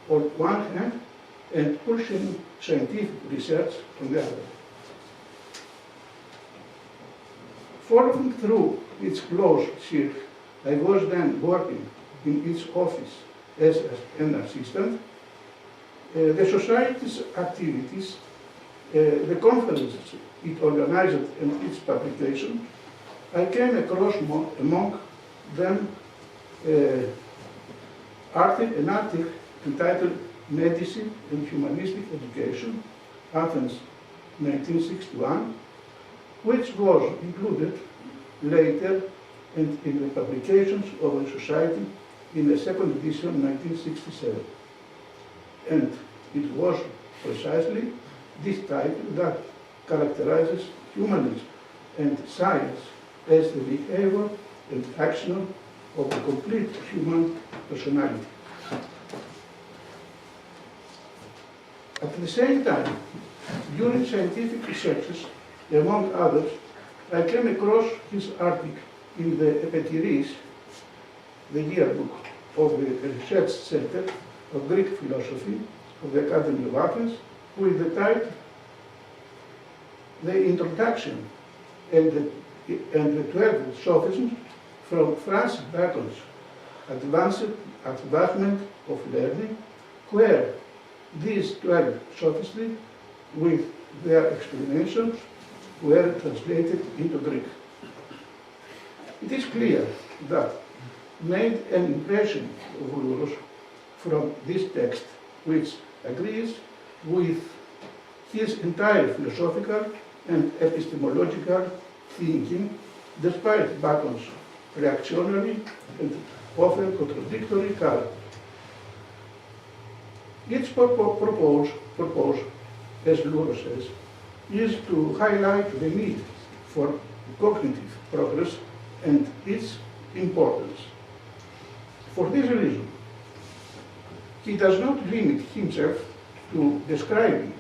on one hand and pushing scientific research on the other. Following through its close circle, I was then working in its office as an assistant. The Society's activities, the conferences it organized and its publication, I came across among them an article entitled Medicine and Humanistic Education, Athens, 1961, which was included later and in the publications of the Society in the second edition, 1967. And it was precisely this title that characterizes humanism and science as the behavior and action of the complete human personality. At the same time, during scientific researches, among others, I came across his article in the E.A.P.E, the yearbook of the Research Center of Greek Philosophy of the Academy of Athens, with the title The Introduction and the 12 Sophisms from Francis Bacon's Advancement of Learning, where these 12 sophisms, with their explanations, were translated into Greek. It is clear that made an impression of LOUROS from this text, which agrees with his entire philosophical and epistemological thinking, despite Bacon's reactionary, and often contradictory character. Its purpose, as LOUROS says, is to highlight the need for cognitive progress and its importance. For this reason, he does not limit himself to describing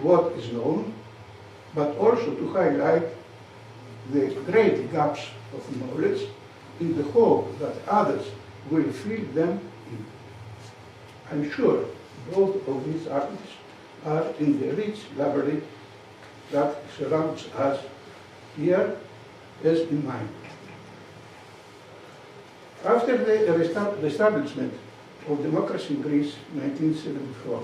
what is known, but also to highlight the great gaps of knowledge in the hope that others will fill them in. I'm sure both of these articles are in the rich library that surrounds us here as in mine. After the establishment of democracy in Greece in 1974,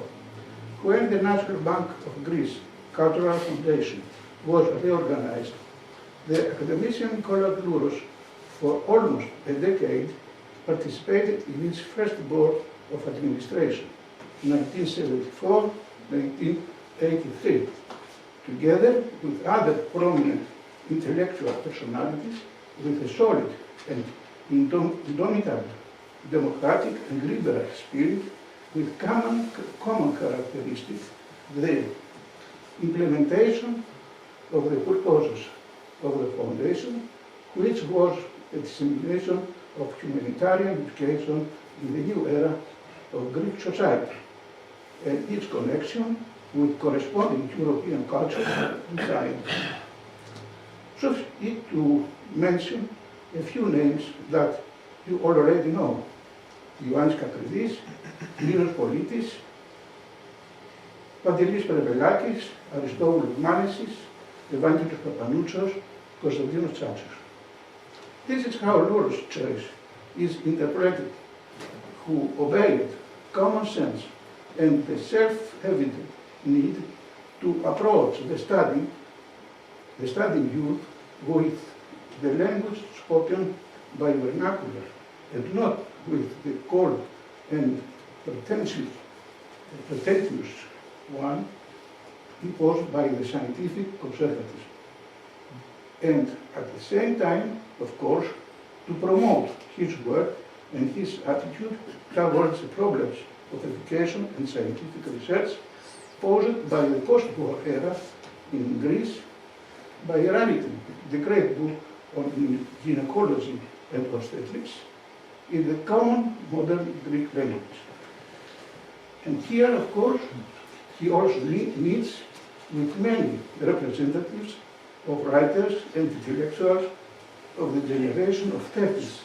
when the National Bank of Greece Cultural Foundation was reorganized, the academician LOUROS for almost a decade participated in its first board of administration, 1974-1983, together with other prominent intellectual personalities with a solid and indomitable democratic and liberal spirit with common characteristics, the implementation of the purposes of the foundation, which was a dissemination of humanitarian education in the new era of Greek society, and its connection with corresponding European culture and science. So it to mention a few names that you already know: Ioannis Kakridis, Linos Politis, Pantelis Perevellakis, Aristobulus Manesis, Evangelos Papanoutsos, Konstantinos Tsatsos. This is how LOUROS' choice is interpreted, who obeyed common sense and the self-evident need to approach the studying youth with the language spoken by vernacular and not with the cold and pretentious one imposed by the scientific conservatism. And at the same time, of course, to promote his work and his attitude towards the problems of education and scientific research posed by the post-war era in Greece by writing the great book on gynecology and obstetrics in the common modern Greek language. And here, of course, he also meets with many representatives of writers and intellectuals of the generation of 30s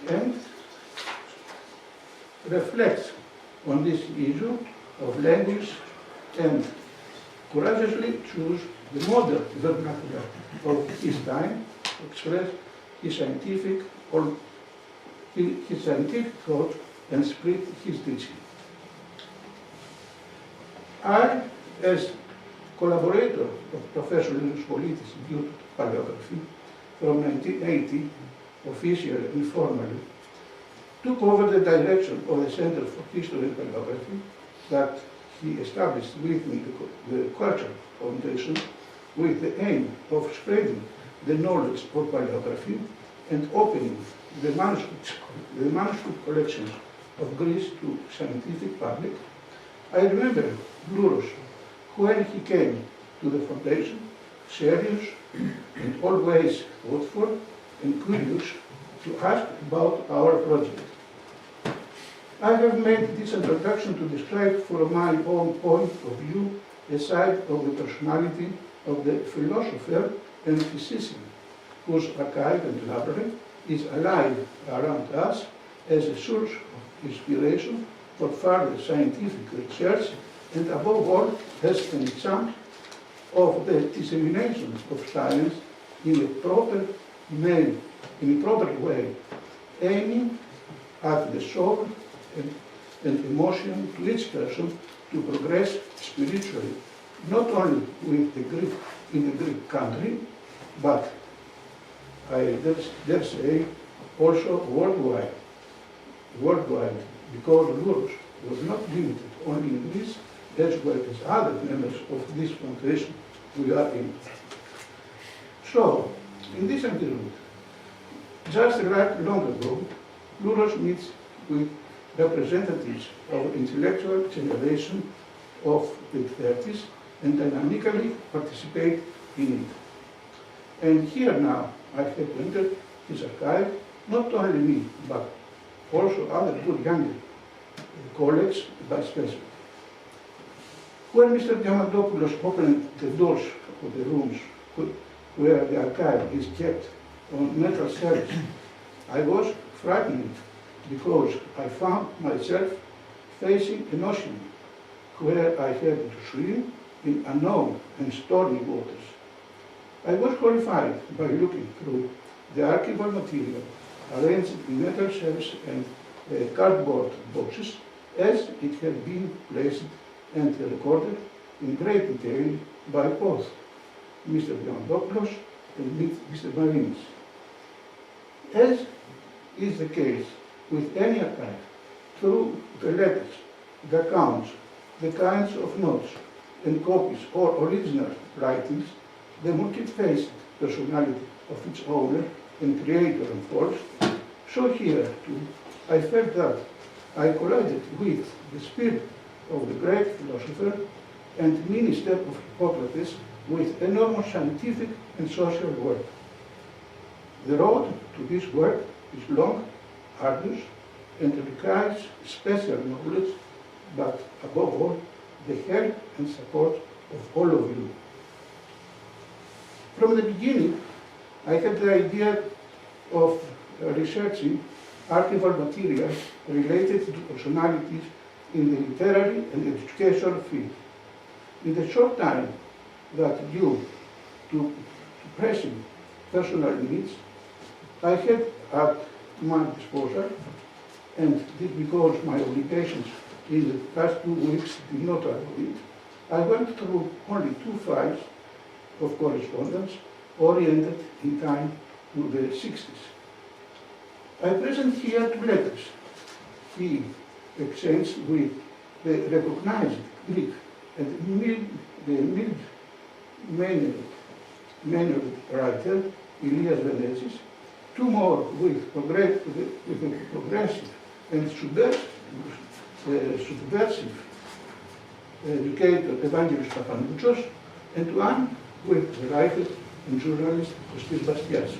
and reflects on this issue of language and courageously choose the modern vernacular of his time to express his scientific thought and spread his teaching. I, as collaborator of Professor Linos Politis due to paleography from 1980, officially and informally, took over the direction of the Center for History and Paleography that he established within the Cultural Foundation with the aim of spreading the knowledge of paleography and opening the manuscript collections of Greece to scientific public. I remember LOUROS, when he came to the foundation, serious and always thoughtful and curious to ask about our project. I have made this introduction to describe from my own point of view a side of the personality of the philosopher and physician, whose archive and library is alive around us as a source of inspiration for further scientific research and above all as an example of the dissemination of science in a proper way, aiming at the soul and emotion to each person to progress spiritually, not only in the Greek country, but I dare say also worldwide, because LOUROS was not limited only in Greece, as well as other members of this foundation we are in. So, in this interlude, Just right long ago, LOUROS meets with representatives of intellectual generation of the 30s and dynamically participate in it. And here now, I have entered his archive, not only me, but also other good younger colleagues by special. When Mr. Diamandopoulos opened the doors of the rooms where the archive is kept on metal shelves, I was frightened because I found myself facing an ocean where I had to swim in unknown and stormy waters. I was horrified by looking through the archival material arranged in metal shelves and cardboard boxes as it had been placed and recorded in great detail by both Mr. Diamandopoulos and Mr. Marinis. As is the case with any archive, through the letters, the accounts, the kinds of notes and copies or original writings, the multi-faced personality of its owner and creator unfolds, so here too I felt that I collided with the spirit of the great philosopher and minister of Hippocrates with enormous scientific and social work. The road to this work is long, arduous, and requires special knowledge, but above all, the help and support of all of you. From the beginning, I had the idea of researching archival material related to personalities in the literary and educational field. In the short time that due to pressing personal needs, I had at my disposal, and this because my obligations in the past 2 weeks did not allow it, I went through only 2 files of correspondence oriented in time to the 60s. I present here 2 letters he exchanged with the recognized Greek and mid-Manual writer Ilias Venezis, 2 more with a progressive and subversive educator Evangelos Papanouchos, and 1 with the writer and journalist Kostis Bastias.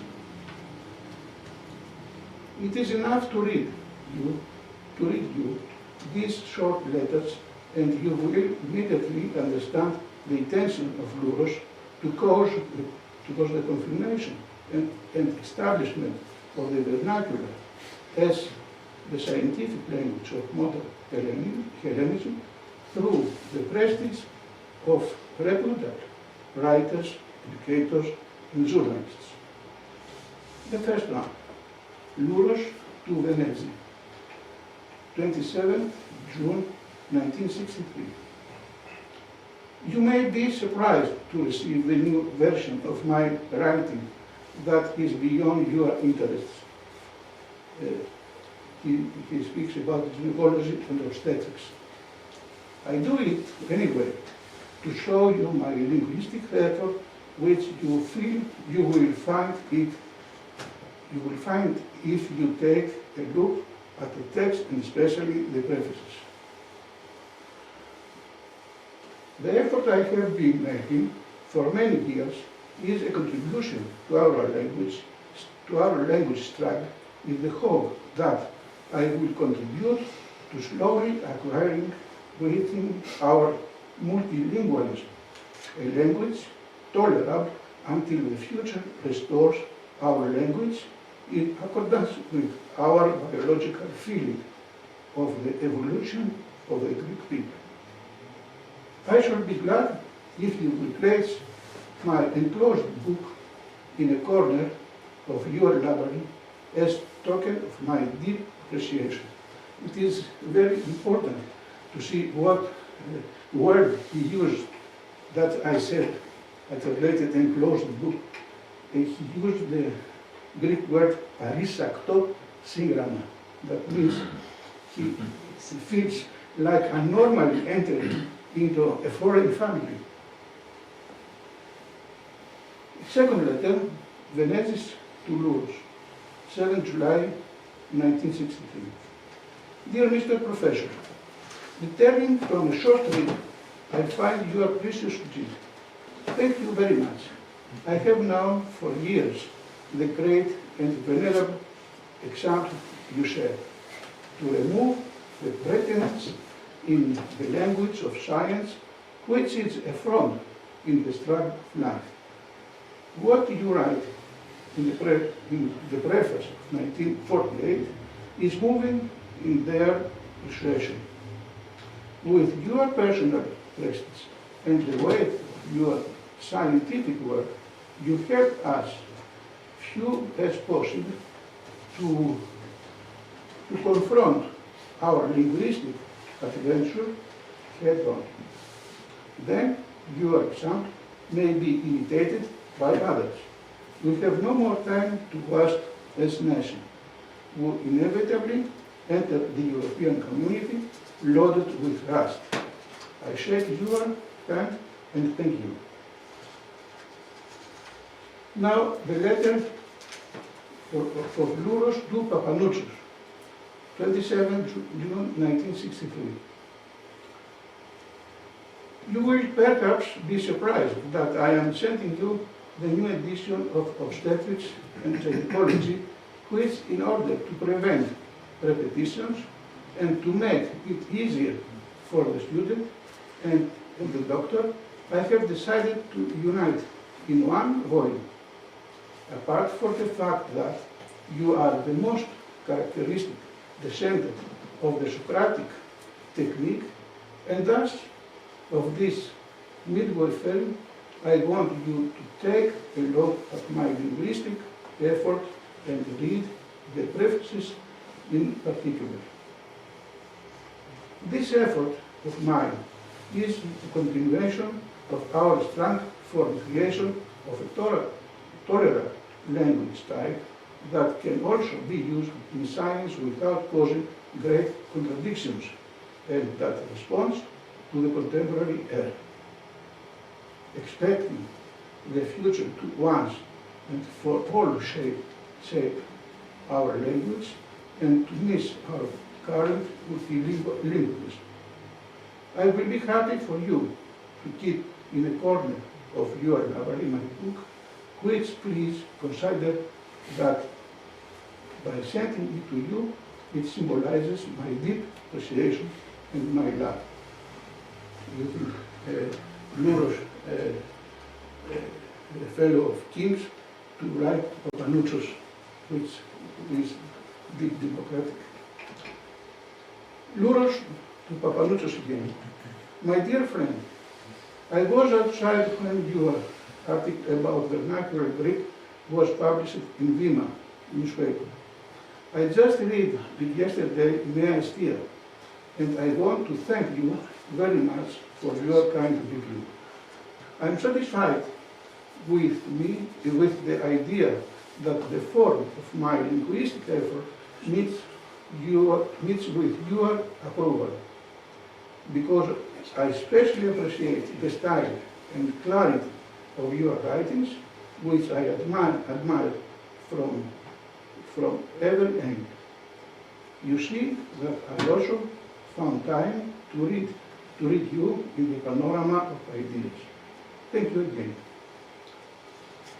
It is enough to read you these short letters, and you will immediately understand the intention of LOUROS to cause the confirmation and establishment of the vernacular as the scientific language of modern Hellenism through the prestige of reputed writers, educators, and journalists. The first one, LOUROS to Venezi, 27 June 1963. You may be surprised to receive the new version of my writing that is beyond your interests. He speaks about gynecology and obstetrics. I do it anyway to show you my linguistic effort, which you feel you will find if you take a look at the text and especially the prefaces. The effort I have been making for many years is a contribution to our language struggle, with the hope that I will contribute to slowly acquiring within our multilingualism a language tolerable until the future restores our language in accordance with our biological feeling of the evolution of the Greek people. I shall be glad if you will place my enclosed book in a corner of your library as token of my deep appreciation. It is very important to see what word he used that I said. I translated the enclosed book. He used the Greek word parisakto syngrama. That means he feels like abnormally entering into a foreign family. Second letter, Venezis to LOUROS, 7 July 1963. Dear Mr. Professor, returning from a short trip, I find your precious gift. Thank you very much. I have known for years the great and venerable example you share to remove the pretense in the language of science, which is a front in the struggle of life. What you write in the preface of 1948 is moving in their persuasion. With your personal presence and the weight of your scientific work, you help us, few as possible, to confront our linguistic adventure head on. Then your example may be imitated by others. We have no more time to waste as a nation, who inevitably enter the European community loaded with rust. I shake your hand and thank you. Now the letter for LOUROS to Papanoutsios, 27 June 1963. You will perhaps be surprised that I am sending you the new edition of Obstetrics and Gynecology, which, in order to prevent repetitions and to make it easier for the student and the doctor, I have decided to unite in one volume. Apart from the fact that you are the most characteristic descendant of the Socratic technique, and thus of this midwifery, I want you to take a look at my linguistic effort and read the prefaces in particular. This effort of mine is a continuation of our struggle for the creation of a tolerant language style that can also be used in science without causing great contradictions, and that responds to the contemporary era. Expecting the future to once and for all shape our language and to miss our current multilingualism. I will be happy for you to keep in a corner of your LOUROS book, which please consider that by sending it to you, it symbolizes my deep appreciation and my love. LOUROS, a fellow of kings, to write Papanoutsios, which is deep democratic. LOUROS to Papanoutsios again. My dear friend, I was outside when your article about vernacular Greek was published in ΙΔΡΥΜΑ newspaper. I just read it yesterday in E.A.P.E, and I want to thank you very much for your kind review. I am satisfied with the idea that the form of my linguistic effort meets with your approval, because I especially appreciate the style and clarity of your writings, which I admire from every end. You see that I also found time to read you in the panorama of ideas. Thank you again.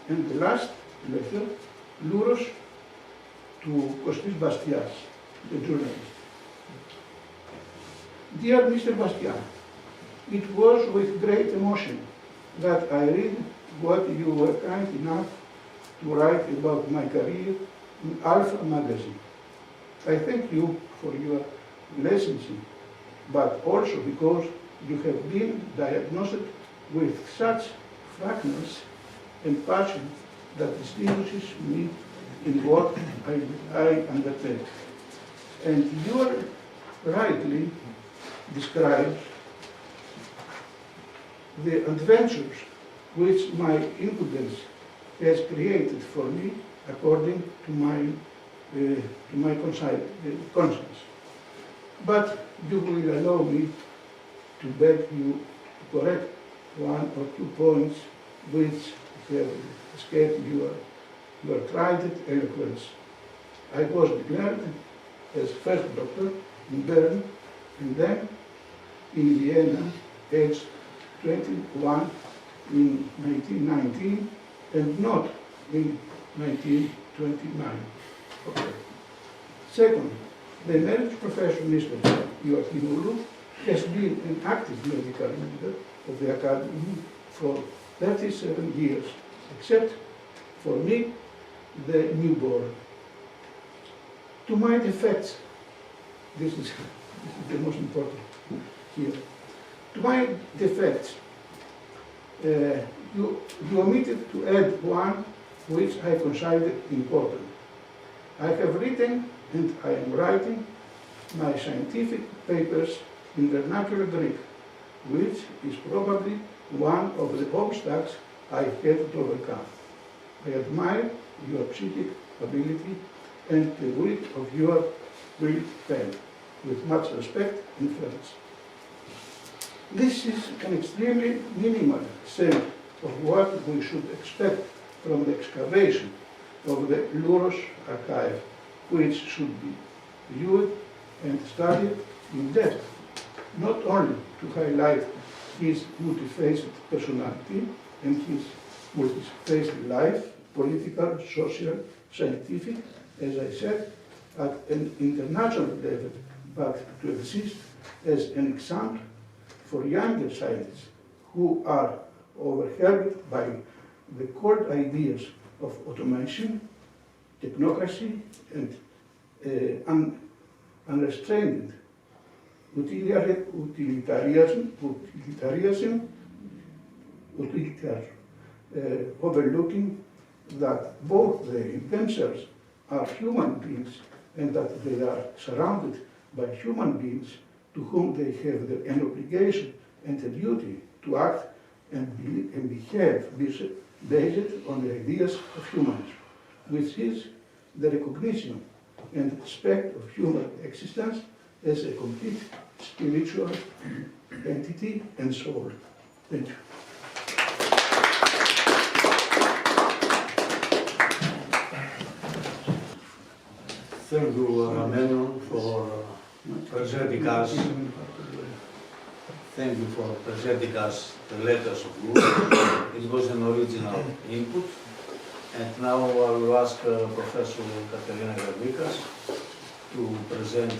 And the last letter, LOUROS to Kostis Bastias, the journalist. Dear Mr. Bastian, it was with great emotion that I read what you were kind enough to write about my career in Alpha magazine. I thank you for your relationship, but also because you have been diagnosed with such frankness and passion that distinguishes me in what I undertake. And you rightly describes the adventures which my impudence has created for me according to my conscience. But you will allow me to beg you to correct one or two points which have escaped your trident eloquence. I was declared as first doctor in Bern and then in Vienna, aged 21 in 1919 and not in 1929. Okay. Second, the emeritus professor Mr. ΙΟΑΠΗ has been an active medical member of the Academy for 37 years, except for me, the newborn. To my defects, this is the most important here. To my defects, you omitted to add one which I considered important. I have written and I am writing my scientific papers in vernacular Greek, which is probably one of the obstacles I had to overcome. I admire your psychic ability and the wit of your brilliant pen, with much respect and fairness. This is an extremely minimal set of what we should expect from the excavation of the LOUROS archive, which should be viewed and studied in depth, not only to highlight his multifaceted personality and his multifaceted life, political, social, scientific, as I said, at an international level, but to exist as an example for younger scientists who are overwhelmed by the cold ideas of automation, technocracy, and unrestrained utilitarianism, overlooking that both they themselves are human beings and that they are surrounded by human beings to whom they have an obligation and a duty to act and behave based on the ideas of humanism, which is the recognition and respect of human existence as a complete spiritual entity and soul. Thank you. Thank you, Menon, for presenting us. Thank you for presenting us the letters of LOUROS. It was an original input. And now I will ask Professor Katerina Ildrykis to present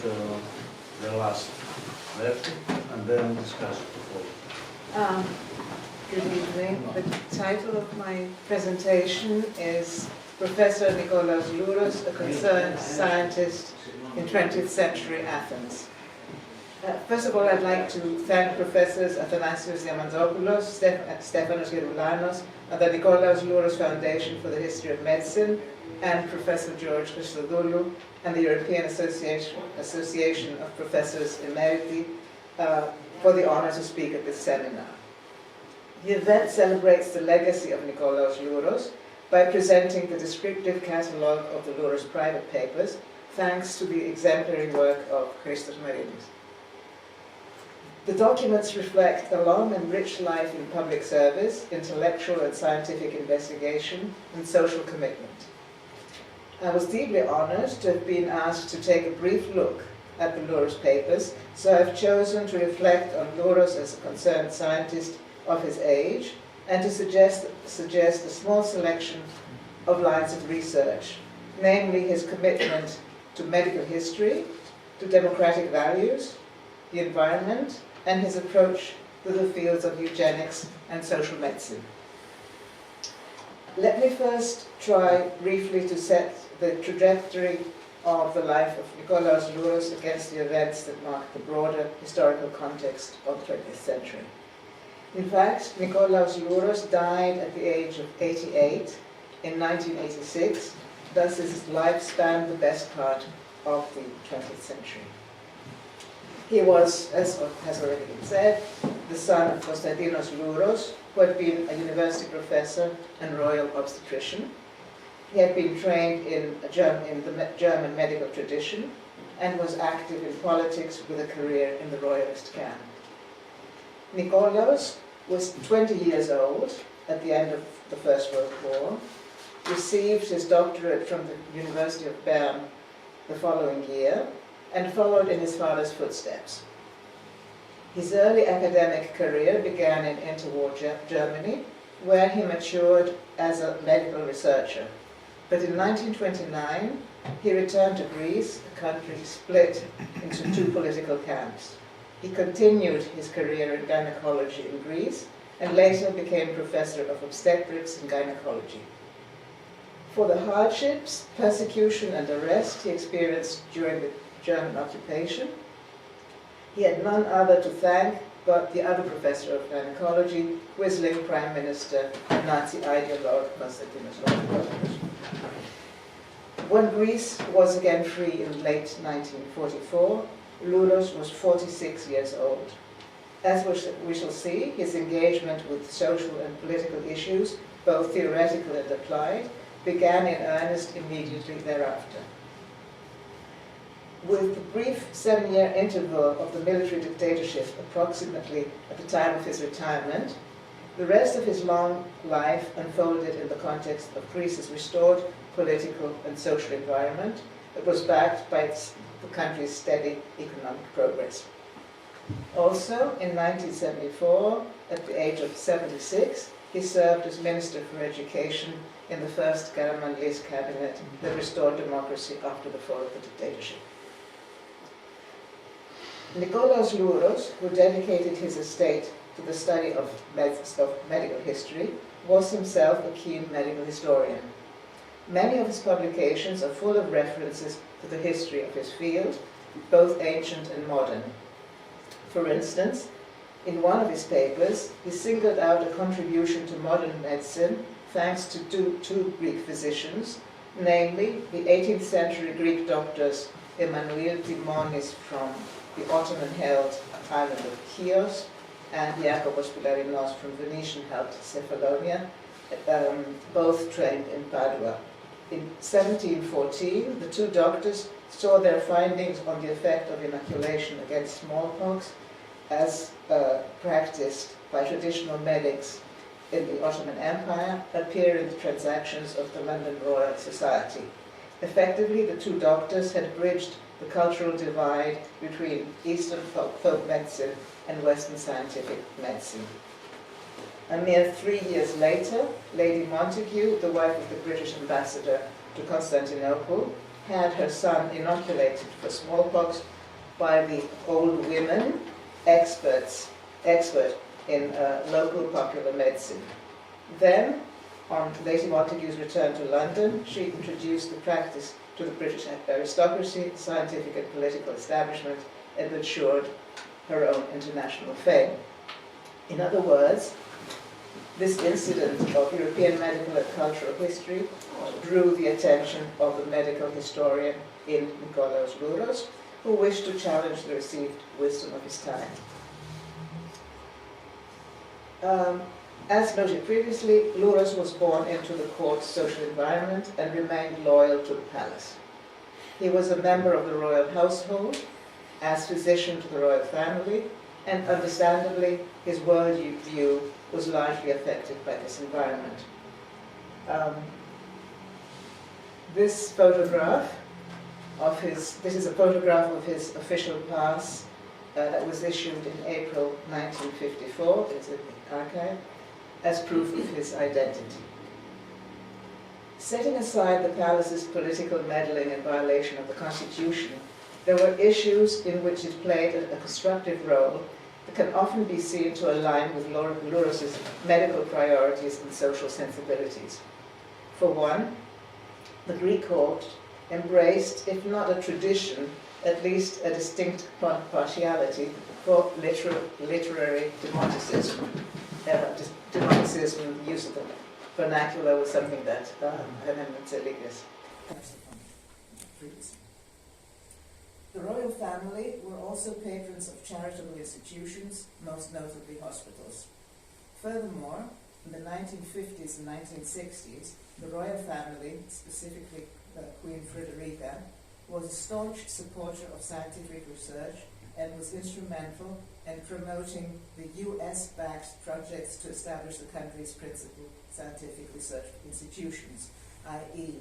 the last lecture and then discuss the following. Good evening. The title of my presentation is Professor Nikolaos Louros, a concerned scientist in 20th century Athens. First of all, I'd like to thank Professors Athanasios Diamandopoulos, Stefanos Geroulanos, and the Nikolaos Louros Foundation for the History of Medicine, and Professor George Christodoulou, and the European Association of Professors Emeriti for the honor to speak at this seminar. The event celebrates the legacy of Nikolaos Louros by presenting the descriptive catalogue of the LOUROS private papers, thanks to the exemplary work of Christos Marinis. The documents reflect a long and rich life in public service, intellectual and scientific investigation, and social commitment. I was deeply honored to have been asked to take a brief look at the LOUROS papers, so I've chosen to reflect on Louros as a concerned scientist of his age, and to suggest a small selection of lines of research, namely his commitment to medical history, to democratic values, the environment, and his approach to the fields of eugenics and social medicine. Let me first try briefly to set the trajectory of the life of Nikolaos Louros against the events that mark the broader historical context of the 20th century. In fact, Nikolaos Louros died at the age of 88 in 1986, thus his life spanned the best part of the 20th century. He was, as has already been said, the son of Konstantinos Louros, who had been a university professor and royal obstetrician. He had been trained in the German medical tradition and was active in politics with a career in the royalist camp. Nikolaos was 20 years old at the end of the First World War, received his doctorate from the University of Bern the following year and followed in his father's footsteps. His early academic career began in interwar Germany, where he matured as a medical researcher. But in 1929, he returned to Greece, a country split into two political camps. He continued his career in gynecology in Greece and later became professor of obstetrics and gynecology. For the hardships, persecution and arrest he experienced during the German occupation, he had none other to thank but the other professor of gynecology, Quisling Prime Minister and Nazi ideologue Konstantinos Louros. When Greece was again free in late 1944, Louros was 46 years old. As we shall see, his engagement with social and political issues, both theoretical and applied, began in earnest immediately thereafter. With the brief 7-year interval of the military dictatorship approximately at the time of his retirement, the rest of his long life unfolded in the context of Greece's restored political and social environment that was backed by the country's steady economic progress. Also, in 1974, at the age of 76, he served as Minister for Education in the first Karamanlis cabinet that restored democracy after the fall of the dictatorship. Nikolaos Louros, who dedicated his estate to the study of medical history, was himself a keen medical historian. Many of his publications are full of references to the history of his field, both ancient and modern. For instance, in one of his papers, he singled out a contribution to modern medicine thanks to two Greek physicians, namely the 18th century Greek doctors Emmanuel Timonis from the Ottoman-held island of Chios and Iakovos Pylarinos from Venetian-held Cephalonia, both trained in Padua. In 1714, the two doctors saw their findings on the effect of inoculation against smallpox as practiced by traditional medics in the Ottoman Empire appear in the transactions of the London Royal Society. Effectively, the two doctors had bridged the cultural divide between Eastern folk medicine and Western scientific medicine. A mere 3 years later, Lady Montagu, the wife of the British ambassador to Constantinople, had her son inoculated for smallpox by the old women, expert in local popular medicine. Then, on Lady Montagu's return to London, she introduced the practice to the British aristocracy, scientific and political establishment, and ensured her own international fame. In other words, this incident of European medical and cultural history drew the attention of the medical historian in Nikolaos Louros, who wished to challenge the received wisdom of his time. As noted previously, Louros was born into the court social environment and remained loyal to the palace. He was a member of the royal household, as physician to the royal family, and understandably, his worldview was largely affected by this environment. This photograph this is a photograph of his official pass that was issued in April 1954, it's in the archive, as proof of his identity. Setting aside the palace's political meddling and violation of the Constitution, there were issues in which it played a constructive role that can often be seen to align with Louros' medical priorities and social sensibilities. For one, the Greek court embraced, if not a tradition, at least a distinct partiality for literary democratism. Democratism, the use of the vernacular, was something that Amendment Zeligas touched upon previously. The royal family were also patrons of charitable institutions, most notably hospitals. Furthermore, in the 1950s and 1960s, the royal family, specifically Queen Frederica, was a staunch supporter of scientific research and was instrumental in promoting the US-backed projects to establish the country's principal scientific research institutions, i.e.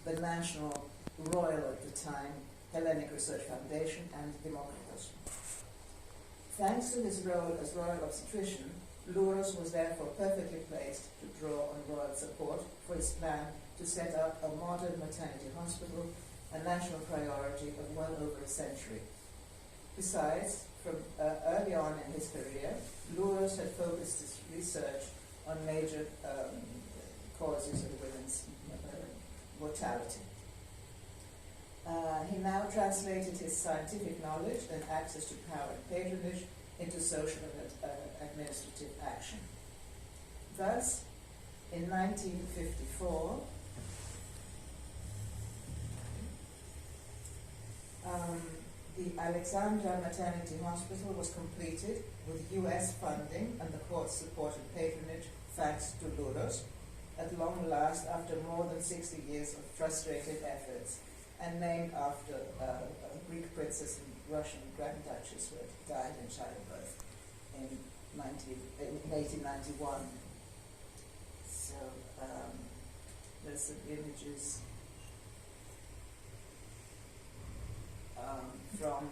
the National Royal at the time Hellenic Research Foundation and Demokritos. Thanks to his role as royal obstetrician, LOUROS was therefore perfectly placed to draw on royal support for his plan to set up a modern maternity hospital, a national priority of well over a century. Besides, from early on in his career, LOUROS had focused his research on major causes of women's mortality. He now translated his scientific knowledge and access to power and patronage into social and administrative action. Thus, in 1954, the Alexandria Maternity Hospital was completed with US funding and the court's support and patronage thanks to LOUROS, at long last after more than 60 years of frustrated efforts, and named after a Greek princess and Russian Grand Duchess who had died in childbirth in 1891. So there's some images from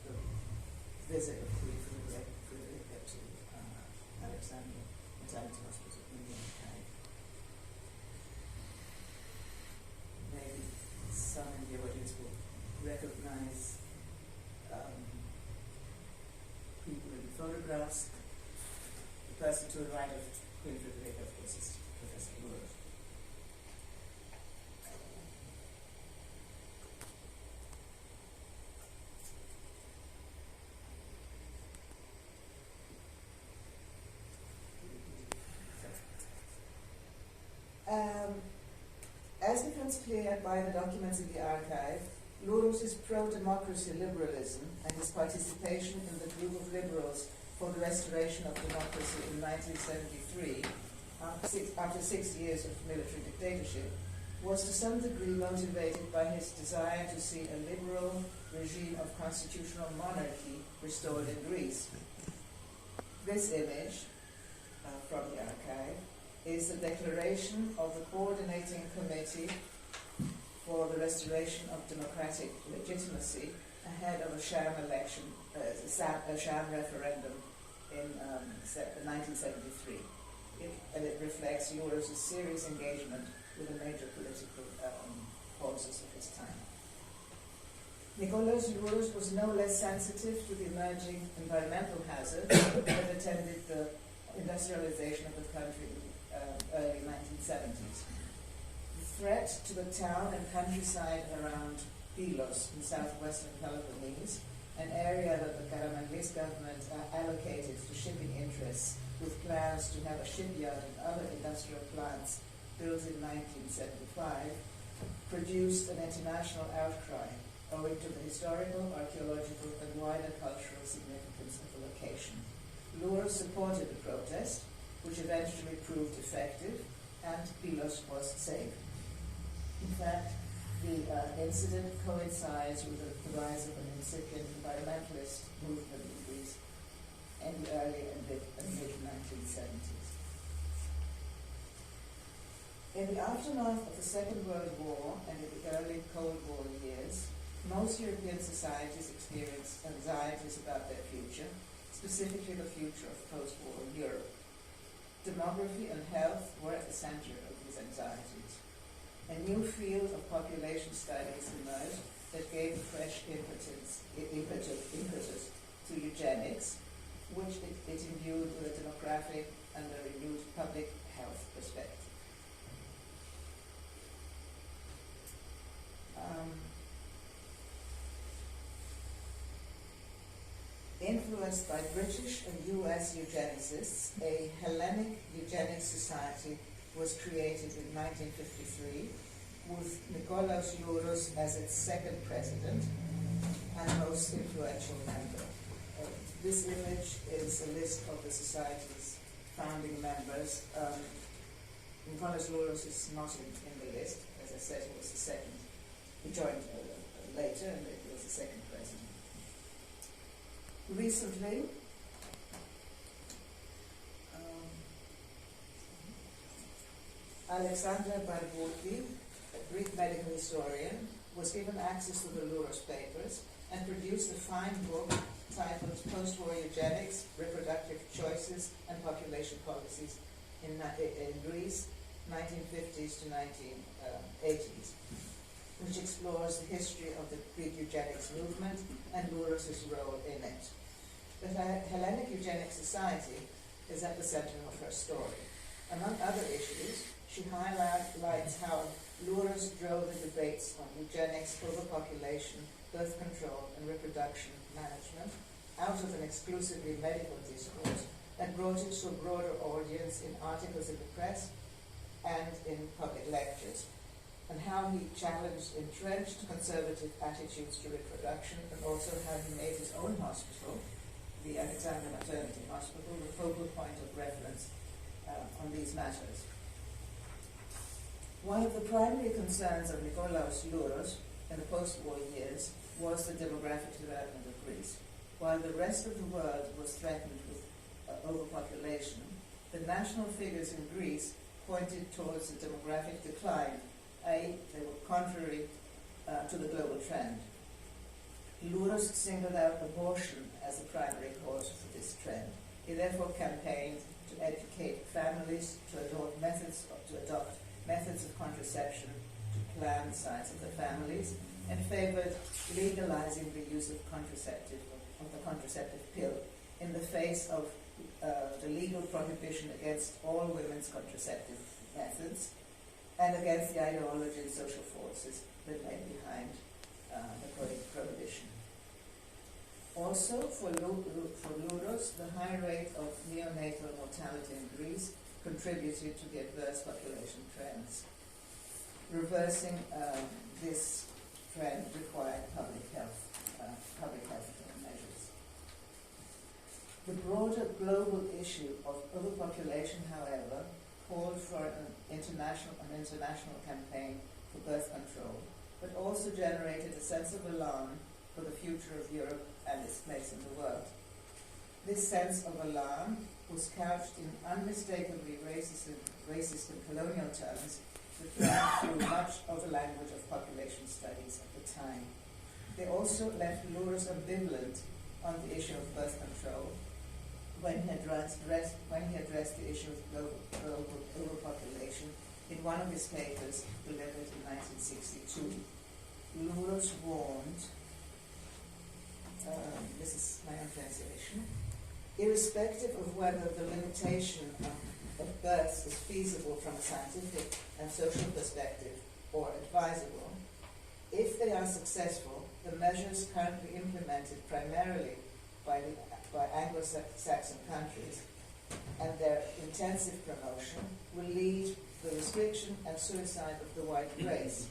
the visit of Queen Frederica to Alexandria Maternity Hospital in the UK. Maybe some in the audience will recognize people in the photographs. The person to the right of Queen Frederica, of course, is Professor LOUROS. As becomes clear by the documents in the archive, LOUROS' pro-democracy liberalism and his participation in the group of liberals for the restoration of democracy in 1973, after 6 years of military dictatorship, was to some degree motivated by his desire to see a liberal regime of constitutional monarchy restored in Greece. This image from the archive is the declaration of the Coordinating Committee for the Restoration of Democratic Legitimacy ahead of a sham election, a sham referendum in 1973. It reflects LOUROS' serious engagement with the major political causes of his time. Nikolaos LOUROS was no less sensitive to the emerging environmental hazards that attended the industrialization of the country in the early 1970s. The threat to the town and countryside around Pylos in southwestern Peloponnese, an area that the Karamanlis government allocated to shipping interests with plans to have a shipyard and other industrial plants built in 1975, produced an international outcry owing to the historical, archaeological, and wider cultural significance of the location. LOUROS supported the protest, which eventually proved effective, and Pylos was saved. In fact, the incident coincides with the rise of an incipient environmentalist movement in Greece in the early and mid-1970s. In the aftermath of the Second World War and in the early Cold War years, most European societies experienced anxieties about their future, specifically the future of post-war Europe. Demography and health were at the center of these anxieties. A new field of population studies emerged that gave fresh impetus to eugenics, which it imbued with a demographic and a renewed public health perspective. Influenced by British and US eugenicists, a Hellenic Eugenics Society was created in 1953 with Nikolaos LOUROS as its second president and most influential member. This image is a list of the society's founding members. Nikolaos LOUROS is not in the list. As I said, he was the second. He joined later, and he was the second president. Recently, Alexandra Barbuti a Greek medical historian, was given access to the LOUROS papers and produced a fine book titled Post-War Eugenics, Reproductive Choices and Population Policies in Greece, 1950s to 1980s, which explores the history of the Greek eugenics movement and LOUROS' role in it. The Hellenic Eugenic Society is at the center of her story. Among other issues, she highlights how LOUROS drove the debates on eugenics, overpopulation, birth control, and reproduction management out of an exclusively medical discourse and brought it to a broader audience in articles in the press and in public lectures, and how he challenged entrenched conservative attitudes to reproduction, and also how he made his own hospital, the Alexander Maternity Hospital, the focal point of reference on these matters. One of the primary concerns of Nikolaos Louros in the post-war years was the demographic development of Greece. While the rest of the world was threatened with overpopulation, the national figures in Greece pointed towards a demographic decline, i.e. they were contrary to the global trend. Louros singled out abortion as the primary cause for this trend. He therefore campaigned to educate families to adopt methods of contraception to plan the size of the families, and favored legalizing the use of the contraceptive pill in the face of the legal prohibition against all women's contraceptive methods and against the ideology and social forces that lay behind the prohibition. Also, for Louros, the high rate of neonatal mortality in Greece contributed to the adverse population trends. Reversing this trend required public health measures. The broader global issue of overpopulation, however, called for an international campaign for birth control, but also generated a sense of alarm for the future of Europe and its place in the world. This sense of alarm was couched in unmistakably racist and colonial terms that ran through much of the language of population studies at the time. They also left Louros ambivalent on the issue of birth control when he addressed the issue of global overpopulation in one of his papers delivered in 1962. Louros warned, this is my own translation, irrespective of whether the limitation of births is feasible from a scientific and social perspective or advisable, if they are successful, the measures currently implemented primarily by Anglo-Saxon countries and their intensive promotion will lead to the restriction and suicide of the white race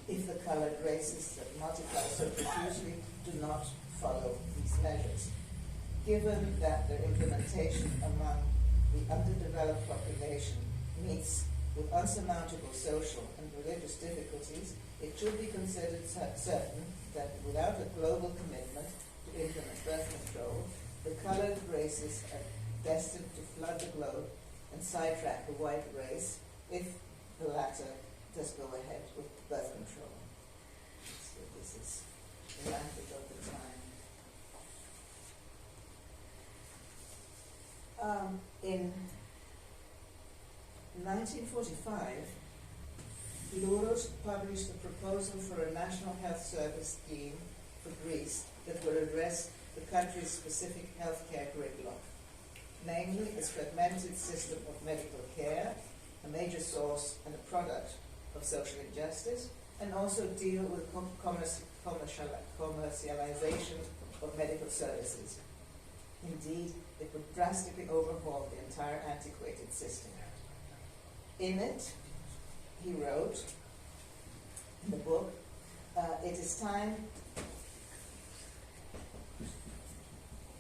if the colored races that multiply so profusely do not follow these measures. Given that their implementation among the underdeveloped population meets with unsurmountable social and religious difficulties, it should be considered certain that without a global commitment to implement birth control, the colored races are destined to flood the globe and sidetrack the white race if the latter does go ahead with birth control. So this is the language of the time. In 1945, Louros published a proposal for a national health service scheme for Greece that would address the country's specific healthcare gridlock, namely its fragmented system of medical care, a major source and a product of social injustice, and also deal with commercialization of medical services. Indeed, it would drastically overhaul the entire antiquated system. In it, he wrote, in the book, it is time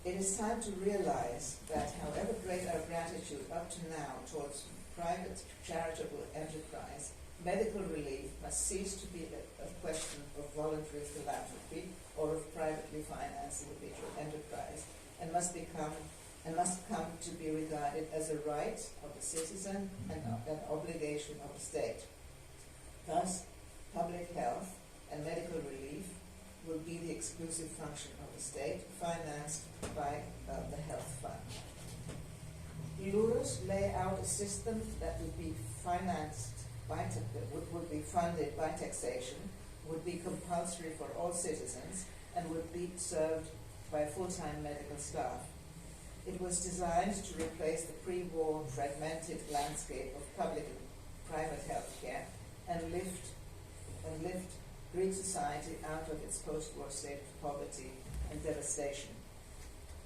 to realize that however great our gratitude up to now towards private charitable enterprise, medical relief must cease to be a question of voluntary philanthropy or of privately financed individual enterprise, and must come to be regarded as a right of the citizen and an obligation of the state. Thus, public health and medical relief will be the exclusive function of the state, financed by the health fund. LOUROS lay out a system that would be financed by, would be funded by taxation, would be compulsory for all citizens, and would be served by full-time medical staff. It was designed to replace the pre-war fragmented landscape of public and private health care and lift Greek society out of its post-war state of poverty and devastation.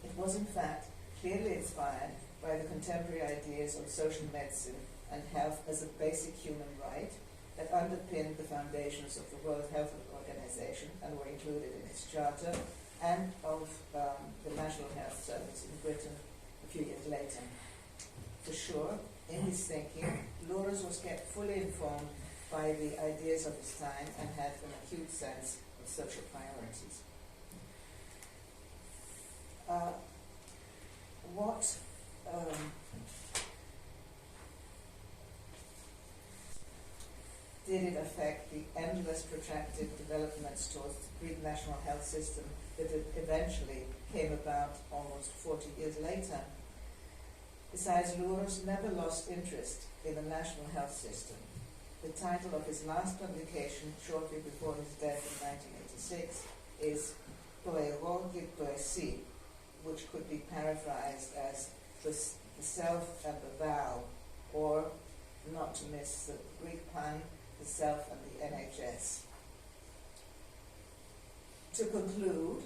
It was in fact clearly inspired by the contemporary ideas of social medicine and health as a basic human right that underpinned the foundations of the World Health Organization and were included in its charter, and of the National Health Service in Britain a few years later. For sure, in his thinking, LOUROS was kept fully informed by the ideas of his time and had an acute sense of social priorities. Did it affect the endless protracted developments towards the Greek national health system that it eventually came about almost 40 years later? Besides, LOUROS never lost interest in the national health system. The title of his last publication, shortly before his death in 1986, is "Το εγώ και το εσύ," which could be paraphrased as the self and the thou, or, not to miss the Greek pun, the self and the NHS. To conclude,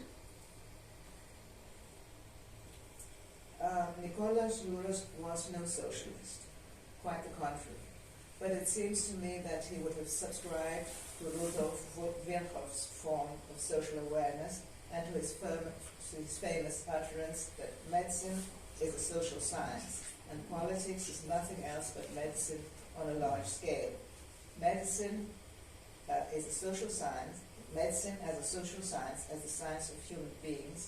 Nikolaos Louros was no socialist, quite the contrary. But it seems to me that he would have subscribed to Rudolf Virchow's form of social awareness and to his famous utterance that medicine is a social science and politics is nothing else but medicine on a large scale. Medicine is a social science. Medicine as a social science, as the science of human beings,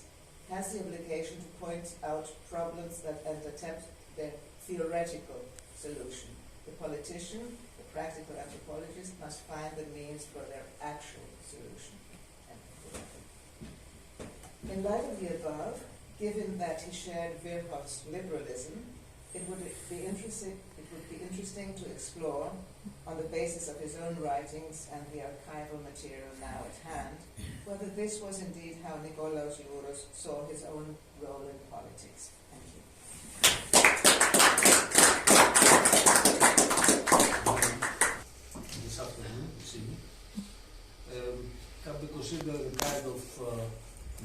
has the obligation to point out problems and attempt their theoretical solution. The politician, the practical anthropologist, must find the means for their actual solution. In light of the above, given that he shared Virchow's liberalism, it would be interesting to explore, on the basis of his own writings and the archival material now at hand, whether this was indeed how Nikolaos Louros saw his own role in politics. Thank you. This afternoon, this evening, can be considered a kind of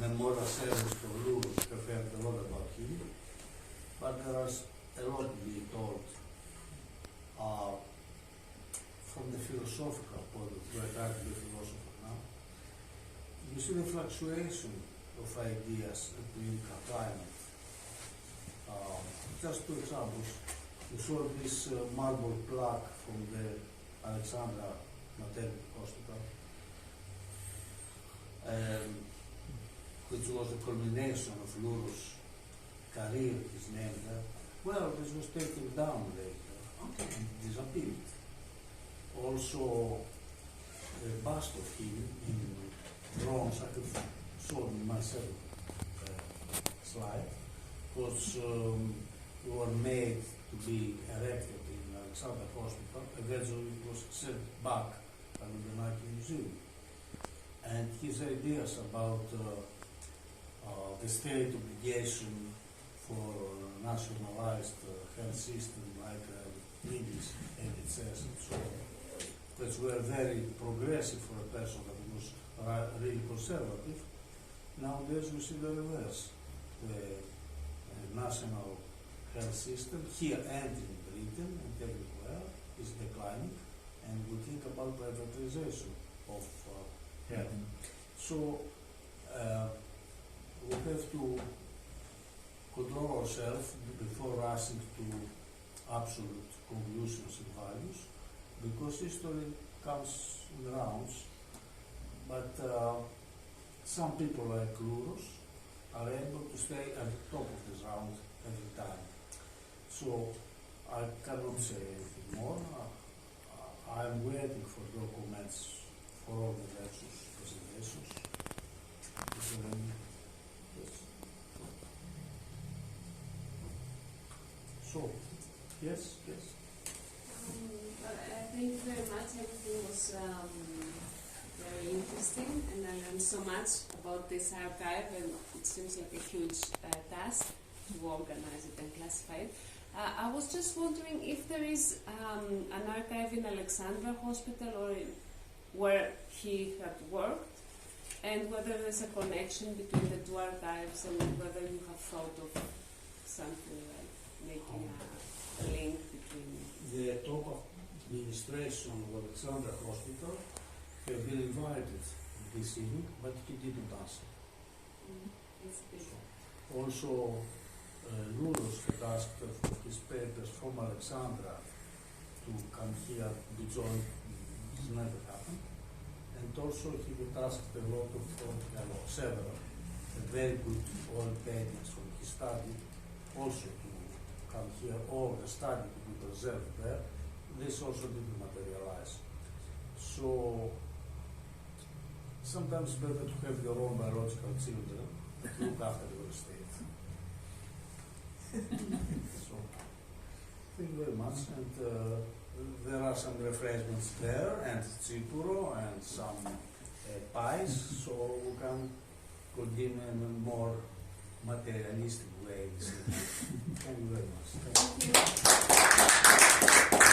memorial service for Louros. I've heard a lot about him, but there is a lot to be told from the philosophical point of view. I try to be a philosopher now. You see the fluctuation of ideas in political climate. Just two examples. You saw this marble plaque from the Alexandra Maternity Hospital, which was the culmination of Louros' career, his name there. Well, this was taken down later and disappeared. Also, a bust of him in bronze, I could show in my second slide, was were made to be erected in Alexandra Hospital. Eventually it was sent back to the Nike Museum. And his ideas about the state obligation for nationalized health system like English NHS and so on, which were very progressive for a person that was really conservative. Nowadays we see the reverse. The national health system here and in Britain and everywhere is declining, and we think about privatization of health. So we have to control ourselves before rushing to absolute conclusions and values, because history comes in rounds, but some people like Louros are able to stay at the top of this round every time. So I cannot say anything more. I'm waiting for documents for all the lectures presentations. Is there any? Yes. So, yes. Thank you very much. Everything was very interesting, and I learned so much about this archive, and it seems like a huge task to organize it and classify it. I was just wondering if there is an archive in Alexandra Hospital or where he had worked, and whether there's a connection between the two archives, and whether you have thought of something like making a link between. The top of administration of Alexandra Hospital have been invited this evening, but he didn't answer. Also, LOUROS had asked for his papers from Alexandra to come here to be joined. This never happened. And also he had asked a lot of, several very good old paintings from his study also to come here, or the study to be preserved there. This also didn't materialize. So sometimes it's better to have your own biological children that look after your estate. So thank you very much. And there are some refreshments there, and chipuro, and some pies, so we can continue in a more materialistic way. Thank you very much. Thank you.